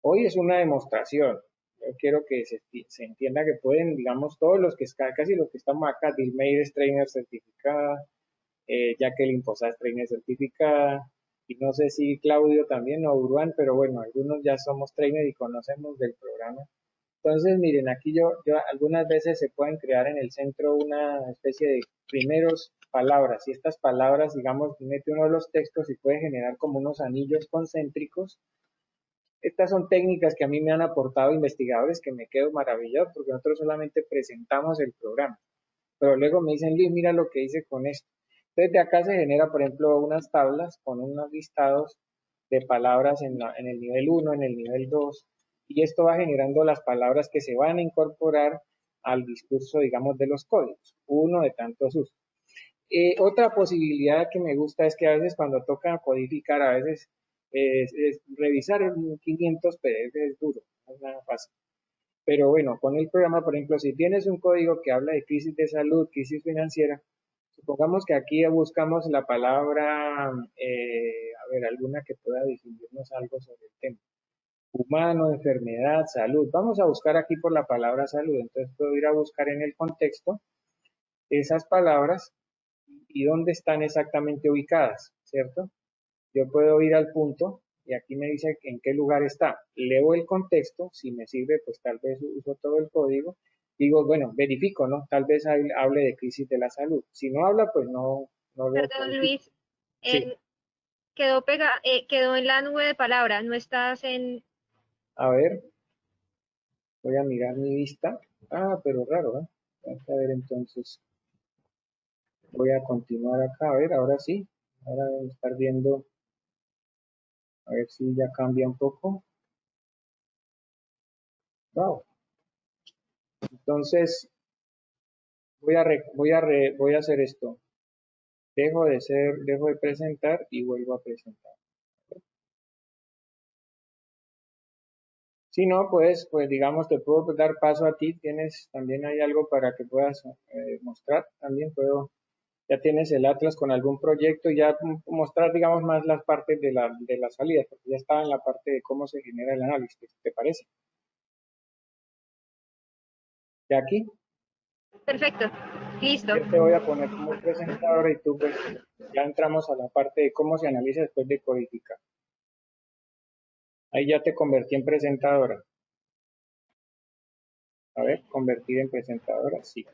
Hoy es una demostración. Yo quiero que se entienda que pueden, digamos, todos los que, casi los que estamos acá, Dilmeir es trainer certificada, Jacqueline Posada es trainer certificada, y no sé si Claudio también o Uruán, pero bueno, algunos ya somos trainer y conocemos del programa. Entonces, miren, aquí yo algunas veces se pueden crear en el centro una especie de primeros palabras, y estas palabras, digamos, mete uno de los textos y puede generar como unos anillos concéntricos. Estas son técnicas que a mí me han aportado investigadores que me quedo maravillado porque nosotros solamente presentamos el programa. Pero luego me dicen, Luis, mira lo que hice con esto. Entonces de acá se genera, por ejemplo, unas tablas con unos listados de palabras en el nivel 1, en el nivel 2, y esto va generando las palabras que se van a incorporar al discurso, digamos, de los códigos, uno de tantos usos. Otra posibilidad que me gusta es que a veces cuando toca codificar, a veces revisar 500 PDF es duro, no es nada fácil. Pero bueno, con el programa, por ejemplo, si tienes un código que habla de crisis de salud, crisis financiera, supongamos que aquí buscamos la palabra, a ver, alguna que pueda definirnos algo sobre el tema. Humano, enfermedad, salud. Vamos a buscar aquí por la palabra salud. Entonces puedo ir a buscar en el contexto esas palabras y dónde están exactamente ubicadas, ¿cierto? Yo puedo ir al punto y aquí me dice en qué lugar está. Leo el contexto, si me sirve, pues tal vez uso todo el código. Digo, bueno, verifico, ¿no? Tal vez hable de crisis de la salud. Si no habla, pues no lo Perdón, Luis, Sí. quedó en la nube de palabras, no estás en... A ver, voy a mirar mi vista. Ah, pero raro, ¿eh? Vamos a ver entonces. Voy a continuar acá, a ver, ahora sí. Ahora deben estar viendo, a ver si ya cambia un poco. Wow. Entonces, voy a hacer esto. Dejo de presentar y vuelvo a presentar. Si no, pues digamos, te puedo dar paso a ti. Tienes también hay algo para que puedas mostrar. También ya tienes el Atlas con algún proyecto y ya mostrar, digamos, más las partes de la salida, porque ya estaba en la parte de cómo se genera el análisis. ¿Te parece? ¿Ya aquí? Perfecto, listo. Yo te voy a poner como presentadora y tú, pues, ya entramos a la parte de cómo se analiza después de codificar. Ahí ya te convertí en presentadora. A ver, convertir en presentadora, sí.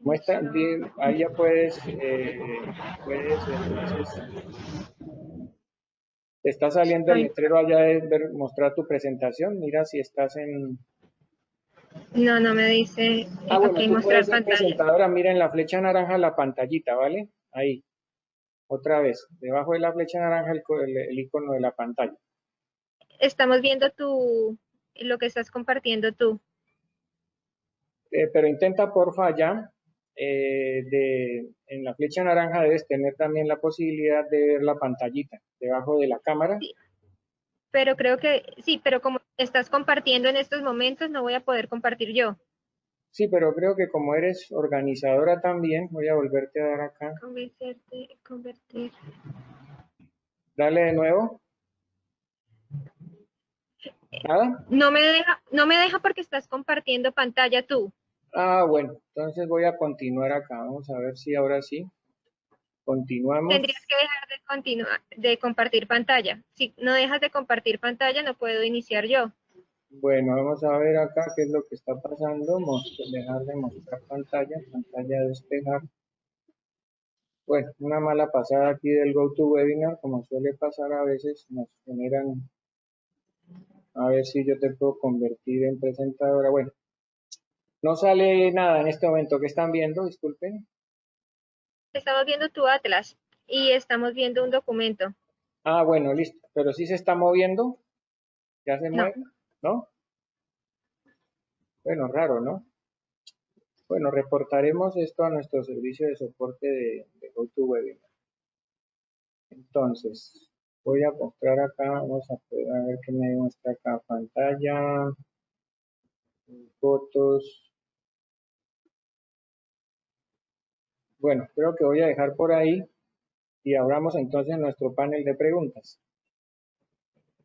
Muestra, ahí ya puedes entonces, te está saliendo el letrero allá de mostrar tu presentación. Mira si estás en... No me dice, Bueno, ok, tú mostrar puedes ser pantalla. presentadora. Mira en la flecha naranja la pantallita, ¿vale? Ahí, otra vez. Debajo de la flecha naranja el icono de la pantalla. Estamos viendo lo que estás compartiendo tú. Pero intenta porfa ya, en la flecha naranja debes tener también la posibilidad de ver la pantallita debajo de la cámara. Sí, pero creo que sí, pero como estás compartiendo en estos momentos, no voy a poder compartir yo. Sí, pero creo que como eres organizadora también, voy a volverte a dar acá. Convertir. Dale de nuevo. ¿Nada? No me deja porque estás compartiendo pantalla tú. Bueno, entonces voy a continuar acá. Vamos a ver si ahora sí. Continuamos. Tendrías que dejar de compartir pantalla. Si no dejas de compartir pantalla, no puedo iniciar yo. Bueno, vamos a ver acá qué es lo que está pasando. Dejar de mostrar pantalla despejar. Bueno, una mala pasada aquí del GoToWebinar, como suele pasar a veces, nos generan, a ver si yo te puedo convertir en presentadora. Bueno, no sale nada en este momento. ¿Qué están viendo? Disculpen. Estamos viendo tu Atlas y estamos viendo un documento. Bueno, listo. Pero sí se está moviendo. ¿Ya se mueve? ¿No? Bueno, raro, ¿no? Bueno, reportaremos esto a nuestro servicio de soporte de GoToWebinar. Entonces, voy a mostrar acá, vamos a ver qué me muestra acá, pantalla, fotos. Bueno, creo que voy a dejar por ahí y abramos entonces nuestro panel de preguntas.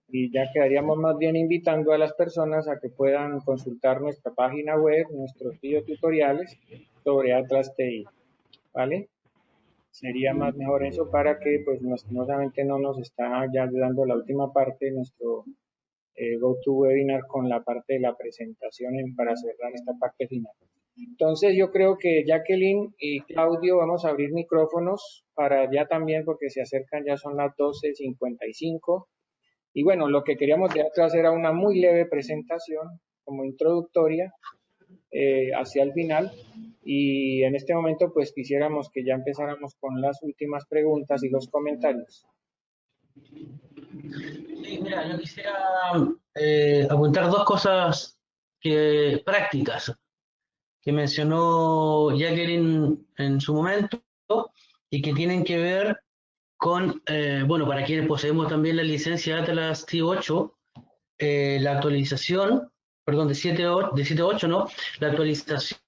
Y ya quedaríamos más bien invitando a las personas a que puedan consultar nuestra página web, nuestros videotutoriales sobre Atlas TI, ¿vale? Sería más mejor eso para que, pues, lastimosamente no nos está ya ayudando la última parte de nuestro GoToWebinar con la parte de la presentación para cerrar esta parte final. Entonces yo creo que Jacqueline y Claudio vamos a abrir micrófonos para ya también, porque se acercan, ya son las 12:55. Y bueno, lo que queríamos de atrás era una muy leve presentación como introductoria hacia el final. Y en este momento pues quisiéramos que ya empezáramos con las últimas preguntas y los comentarios. Sí, mira, yo quisiera apuntar dos cosas prácticas que mencionó Jacqueline en su momento y que tienen que ver con, bueno, para quienes poseemos también la licencia Atlas T8, la actualización, perdón, de 7.8, ¿no? La actualización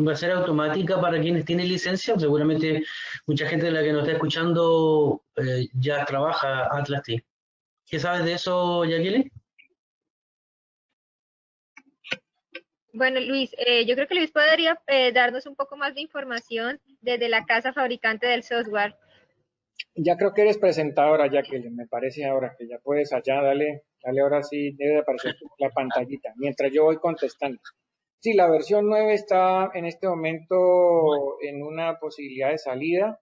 va a ser automática para quienes tienen licencia. Seguramente mucha gente de la que nos está escuchando ya trabaja Atlas T. ¿Qué sabes de eso, Jacqueline? Bueno, Luis, yo creo que Luis podría darnos un poco más de información desde la casa fabricante del software. Ya creo que eres presentadora, Jacqueline, me parece ahora que ya puedes allá, dale ahora sí, debe aparecer la pantallita, mientras yo voy contestando. Sí, la versión 9 está en este momento en una posibilidad de salida.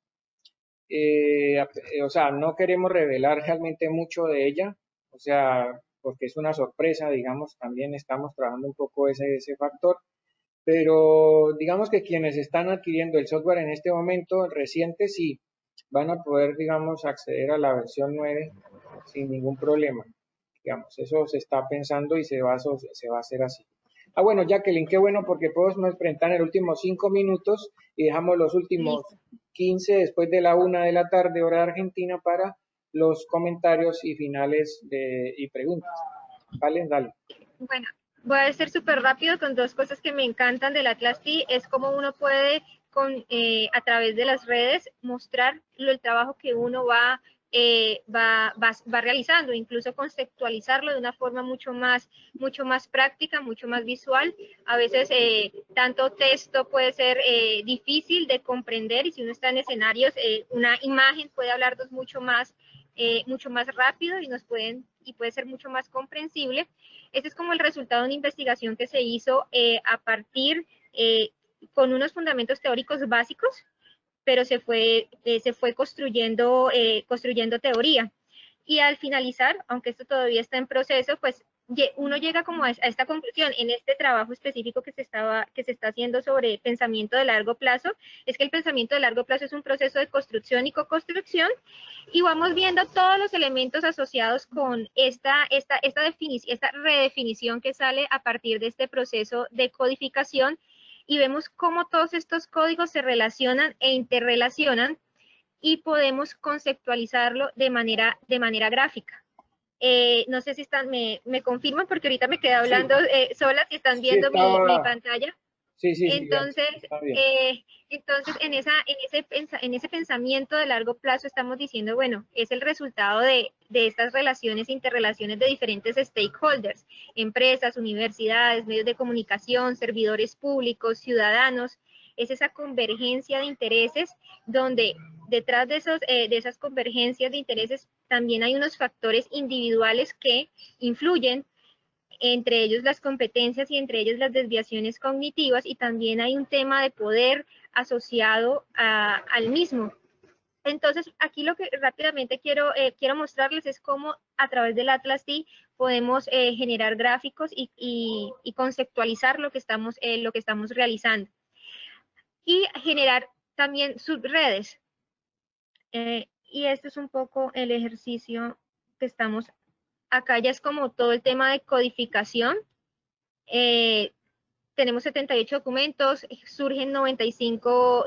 O sea, no queremos revelar realmente mucho de ella, o sea, porque es una sorpresa, digamos, también estamos trabajando un poco ese factor, pero digamos que quienes están adquiriendo el software en este momento reciente sí van a poder, digamos, acceder a la versión 9 sin ningún problema. Digamos, eso se está pensando y se va a hacer así. Ah, bueno, Jacqueline, qué bueno porque podemos presentar en los últimos 5 minutos y dejamos los últimos 15 después de la 1 de la tarde, hora de Argentina, para los comentarios y finales y preguntas. ¿Vale? Dale. Bueno, voy a ser súper rápido con dos cosas que me encantan del Atlas T. Es como uno puede, a través de las redes, mostrar el trabajo que uno va realizando, incluso conceptualizarlo de una forma mucho más práctica, mucho más visual. A veces tanto texto puede ser difícil de comprender y si uno está en escenarios, una imagen puede hablarnos mucho más rápido y puede ser mucho más comprensible. Este es como el resultado de una investigación que se hizo a partir con unos fundamentos teóricos básicos, pero se fue construyendo teoría. Y al finalizar, aunque esto todavía está en proceso, pues uno llega como a esta conclusión en este trabajo específico que se está haciendo sobre pensamiento de largo plazo, es que el pensamiento de largo plazo es un proceso de construcción y co-construcción, y vamos viendo todos los elementos asociados con esta redefinición que sale a partir de este proceso de codificación, y vemos cómo todos estos códigos se relacionan e interrelacionan y podemos conceptualizarlo de manera gráfica. No sé si me confirman porque ahorita me quedé hablando sola, si están viendo mi pantalla. Sí, entonces, en ese pensamiento de largo plazo estamos diciendo, bueno, es el resultado de estas relaciones, interrelaciones de diferentes stakeholders, empresas, universidades, medios de comunicación, servidores públicos, ciudadanos. Es esa convergencia de intereses donde detrás de esas convergencias de intereses también hay unos factores individuales que influyen, entre ellos las competencias y entre ellos las desviaciones cognitivas, y también hay un tema de poder asociado al mismo. Entonces, aquí lo que rápidamente quiero mostrarles es cómo a través del Atlas T podemos generar gráficos y conceptualizar lo que estamos realizando. Y generar también subredes. Y este es un poco el ejercicio que estamos acá. Ya es como todo el tema de codificación. Tenemos 78 documentos, surgen 95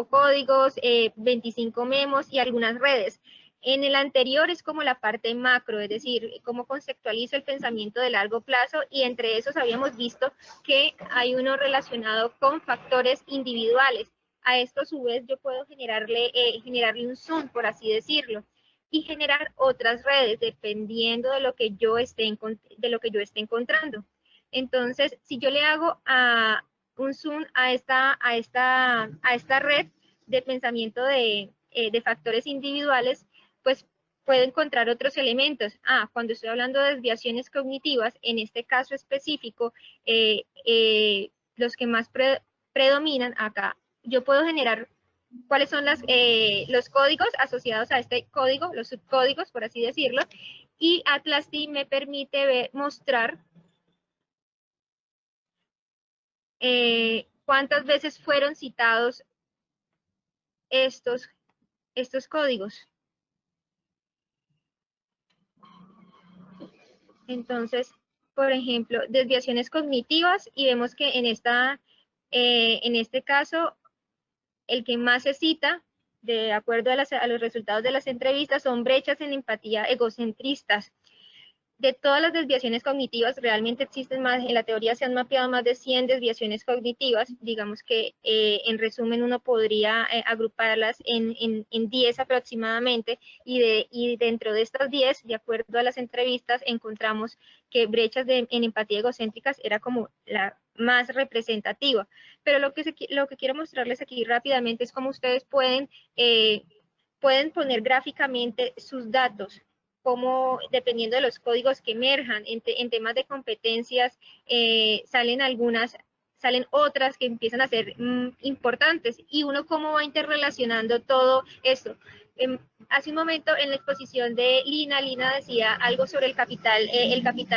códigos, 25 memos y algunas redes. En el anterior es como la parte macro, es decir, cómo conceptualizo el pensamiento de largo plazo, y entre esos habíamos visto que hay uno relacionado con factores individuales. A esto a su vez yo puedo generarle un zoom, por así decirlo, y generar otras redes dependiendo de lo que yo esté encontrando. Entonces, si yo le hago un zoom a esta red de pensamiento de factores individuales, pues puedo encontrar otros elementos. Cuando estoy hablando de desviaciones cognitivas, en este caso específico, los que más predominan acá, yo puedo generar cuáles son los códigos asociados a este código, los subcódigos, por así decirlo, y Atlas T me permite mostrar cuántas veces fueron citados estos códigos. Entonces, por ejemplo, desviaciones cognitivas, y vemos que en este caso, el que más se cita, de acuerdo a los resultados de las entrevistas, son brechas en empatía egocentristas. De todas las desviaciones cognitivas, realmente existen más, en la teoría se han mapeado más de 100 desviaciones cognitivas. Digamos que en resumen uno podría agruparlas en 10 aproximadamente, y dentro de estas 10, de acuerdo a las entrevistas, encontramos que brechas en empatía egocéntricas era como la más representativa. Pero lo que quiero mostrarles aquí rápidamente es cómo ustedes pueden pueden poner gráficamente sus datos, como dependiendo de los códigos que emerjan en temas de competencias, salen otras que empiezan a ser importantes, y uno cómo va interrelacionando todo esto. Hace un momento en la exposición de Lina decía algo sobre el capital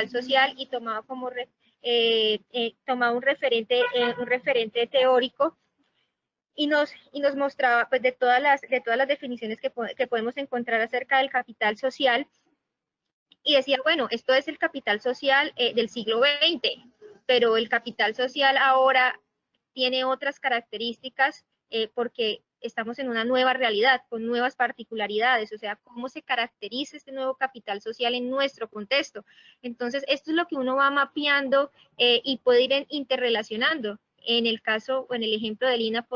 social, y tomaba como tomaba un referente teórico, y nos mostraba pues de todas las definiciones que podemos encontrar acerca del capital social, y decía, bueno, esto es el capital social del siglo XX, pero el capital social ahora tiene otras características porque estamos en una nueva realidad, con nuevas particularidades, o sea, cómo se caracteriza este nuevo capital social en nuestro contexto. Entonces, esto es lo que uno va mapeando y puede ir interrelacionando. En el caso, o en el ejemplo de Lina,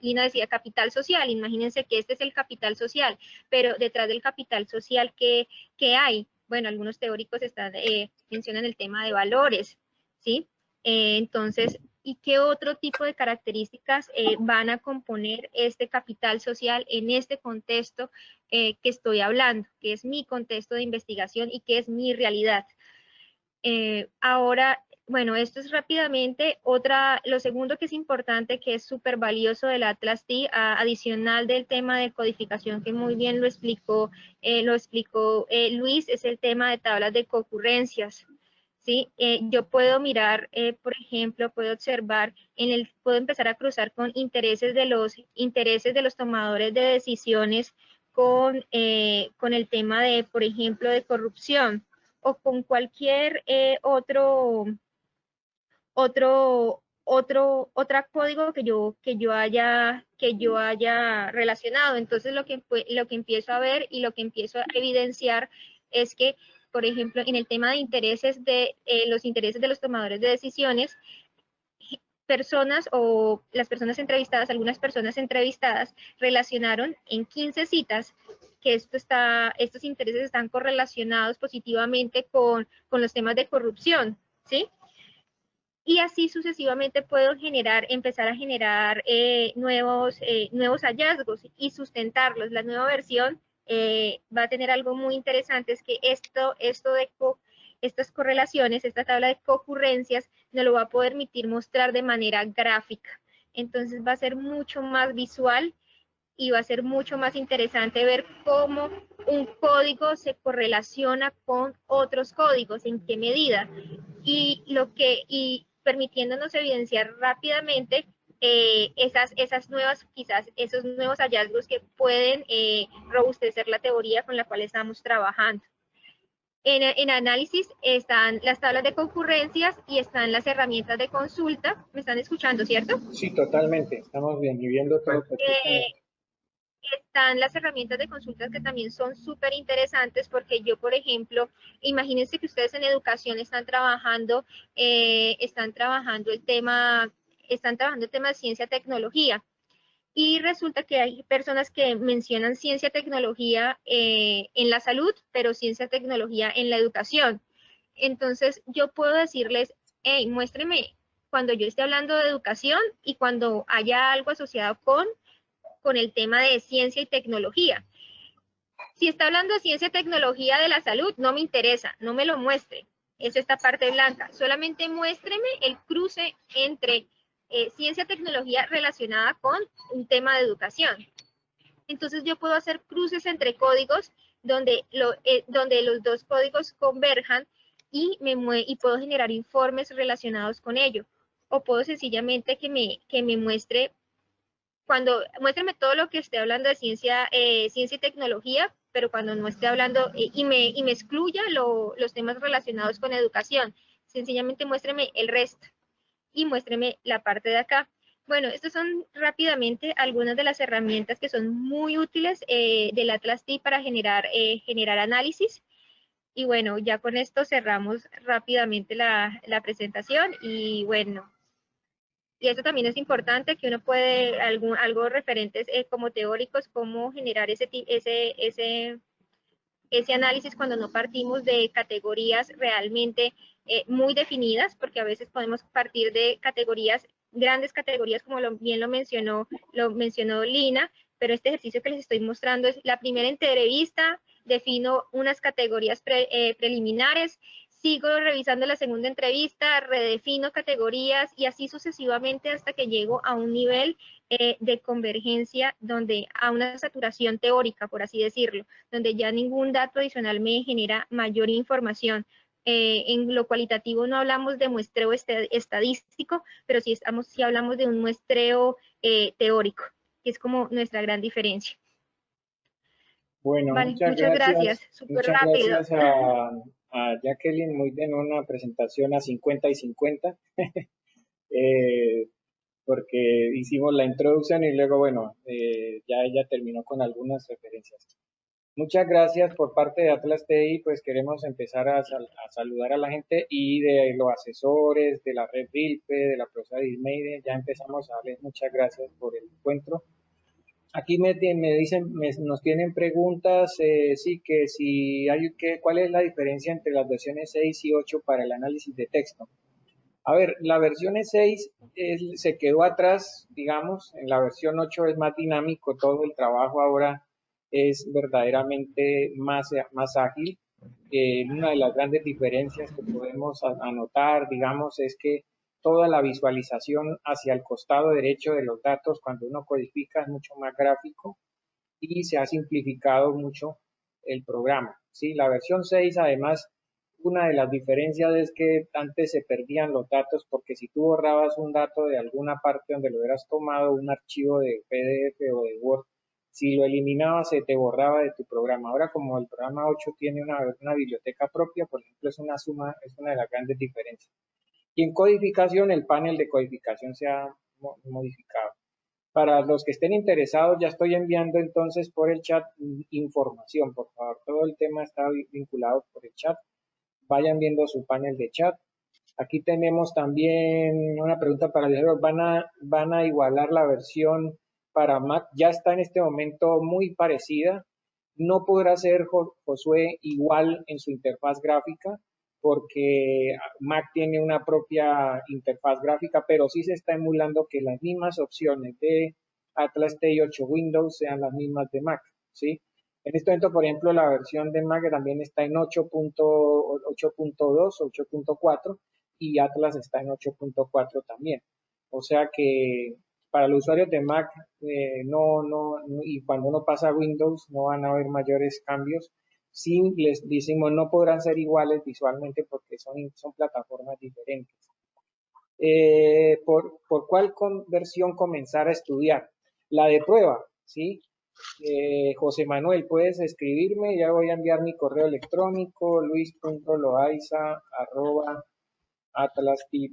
Lina decía capital social, imagínense que este es el capital social, pero detrás del capital social, ¿qué hay? Bueno, algunos teóricos mencionan el tema de valores, ¿sí? Entonces, ¿y qué otro tipo de características van a componer este capital social en este contexto que estoy hablando, que es mi contexto de investigación y que es mi realidad? Ahora, bueno, esto es rápidamente. Lo segundo que es importante, que es súper valioso del Atlas TI, adicional del tema de codificación, que muy bien lo explicó Luis, es el tema de tablas de concurrencias. ¿Sí? Yo puedo mirar, por ejemplo, puedo observar, puedo empezar a cruzar con intereses de los tomadores de decisiones con el tema de, por ejemplo, de corrupción, o con cualquier otro código que yo haya relacionado. Entonces lo que empiezo a ver y lo que empiezo a evidenciar es que, por ejemplo, en el tema de intereses los intereses de los tomadores de decisiones, algunas personas entrevistadas relacionaron en 15 citas que estos intereses están correlacionados positivamente con los temas de corrupción, ¿sí? Y así sucesivamente puedo empezar a generar nuevos hallazgos y sustentarlos. La nueva versión va a tener algo muy interesante, es que estas correlaciones, esta tabla de concurrencias, nos lo va a permitir mostrar de manera gráfica. Entonces va a ser mucho más visual y va a ser mucho más interesante ver cómo un código se correlaciona con otros códigos, en qué medida, y permitiéndonos evidenciar rápidamente esos nuevos hallazgos que pueden robustecer la teoría con la cual estamos trabajando. En análisis están las tablas de concurrencias y están las herramientas de consulta. ¿Me están escuchando, cierto? Sí, totalmente. Estamos bien y viendo todo perfectamente. Están las herramientas de consultas, que también son súper interesantes, porque yo, por ejemplo, imagínense que ustedes en educación están trabajando el tema de ciencia tecnología, y resulta que hay personas que mencionan ciencia tecnología en la salud, pero ciencia tecnología en la educación. Entonces yo puedo decirles, hey, muéstreme cuando yo esté hablando de educación y cuando haya algo asociado con el tema de ciencia y tecnología. Si está hablando de ciencia y tecnología de la salud, no me interesa, no me lo muestre. Es esta parte blanca. Solamente muéstreme el cruce entre ciencia y tecnología relacionada con un tema de educación. Entonces yo puedo hacer cruces entre códigos donde los dos códigos converjan y puedo generar informes relacionados con ello. O puedo sencillamente que me muestre, muéstrame todo lo que esté hablando de ciencia y tecnología, pero cuando no esté hablando y me excluya los temas relacionados con educación, sencillamente muéstreme el resto y muéstreme la parte de acá. Bueno, estas son rápidamente algunas de las herramientas que son muy útiles del Atlas TI para generar análisis. Y bueno, ya con esto cerramos rápidamente la presentación, y bueno, y eso también es importante, que uno puede, algo referentes como teóricos, cómo generar ese análisis cuando no partimos de categorías realmente muy definidas, porque a veces podemos partir de grandes categorías, como bien lo mencionó Lina, pero este ejercicio que les estoy mostrando es la primera entrevista, defino unas categorías preliminares, sigo revisando la segunda entrevista, redefino categorías y así sucesivamente hasta que llego a un nivel de convergencia, donde a una saturación teórica, por así decirlo, donde ya ningún dato adicional me genera mayor información. En lo cualitativo no hablamos de muestreo estadístico, pero sí hablamos de un muestreo teórico, que es como nuestra gran diferencia. Bueno, Vale, muchas gracias. súper Muchas rápido. gracias a Jacqueline, muy bien, una presentación a 50 y 50, porque hicimos la introducción y luego, bueno, ya ella terminó con algunas referencias. Muchas gracias por parte de Atlas TI, pues queremos empezar a saludar a la gente y de los asesores, de la red RILPE, de la profesora Ismeide, ya empezamos a darles muchas gracias por el encuentro. Aquí me dicen, nos tienen preguntas, sí, que si hay cuál es la diferencia entre las versiones 6 y 8 para el análisis de texto. A ver, la versión 6 se quedó atrás, digamos, en la versión 8 es más dinámico, todo el trabajo ahora es verdaderamente más ágil. Una de las grandes diferencias que podemos anotar, digamos, es que toda la visualización hacia el costado derecho de los datos cuando uno codifica es mucho más gráfico y se ha simplificado mucho el programa. ¿Sí? La versión 6, además, una de las diferencias es que antes se perdían los datos porque si tú borrabas un dato de alguna parte donde lo hubieras tomado, un archivo de PDF o de Word, si lo eliminabas se te borraba de tu programa. Ahora como el programa 8 tiene una biblioteca propia, por ejemplo, es una de las grandes diferencias. Y en codificación, el panel de codificación se ha modificado. Para los que estén interesados, ya estoy enviando entonces por el chat información, por favor. Todo el tema está vinculado por el chat. Vayan viendo su panel de chat. Aquí tenemos también una pregunta para el ¿van a igualar la versión para Mac? Ya está en este momento muy parecida. No podrá ser, Josué, igual en su interfaz gráfica, porque Mac tiene una propia interfaz gráfica, pero sí se está emulando que las mismas opciones de Atlas TI 8 Windows sean las mismas de Mac, ¿sí? En este momento, por ejemplo, la versión de Mac también está en 8.2, 8.4 y Atlas está en 8.4 también. O sea que para los usuarios de Mac y cuando uno pasa a Windows no van a haber mayores cambios. Sí les decimos no podrán ser iguales visualmente porque son plataformas diferentes. ¿Por cuál versión comenzar a estudiar? La de prueba, ¿sí? José Manuel, puedes escribirme, ya voy a enviar mi correo electrónico, luis.loaiza@atlas.tip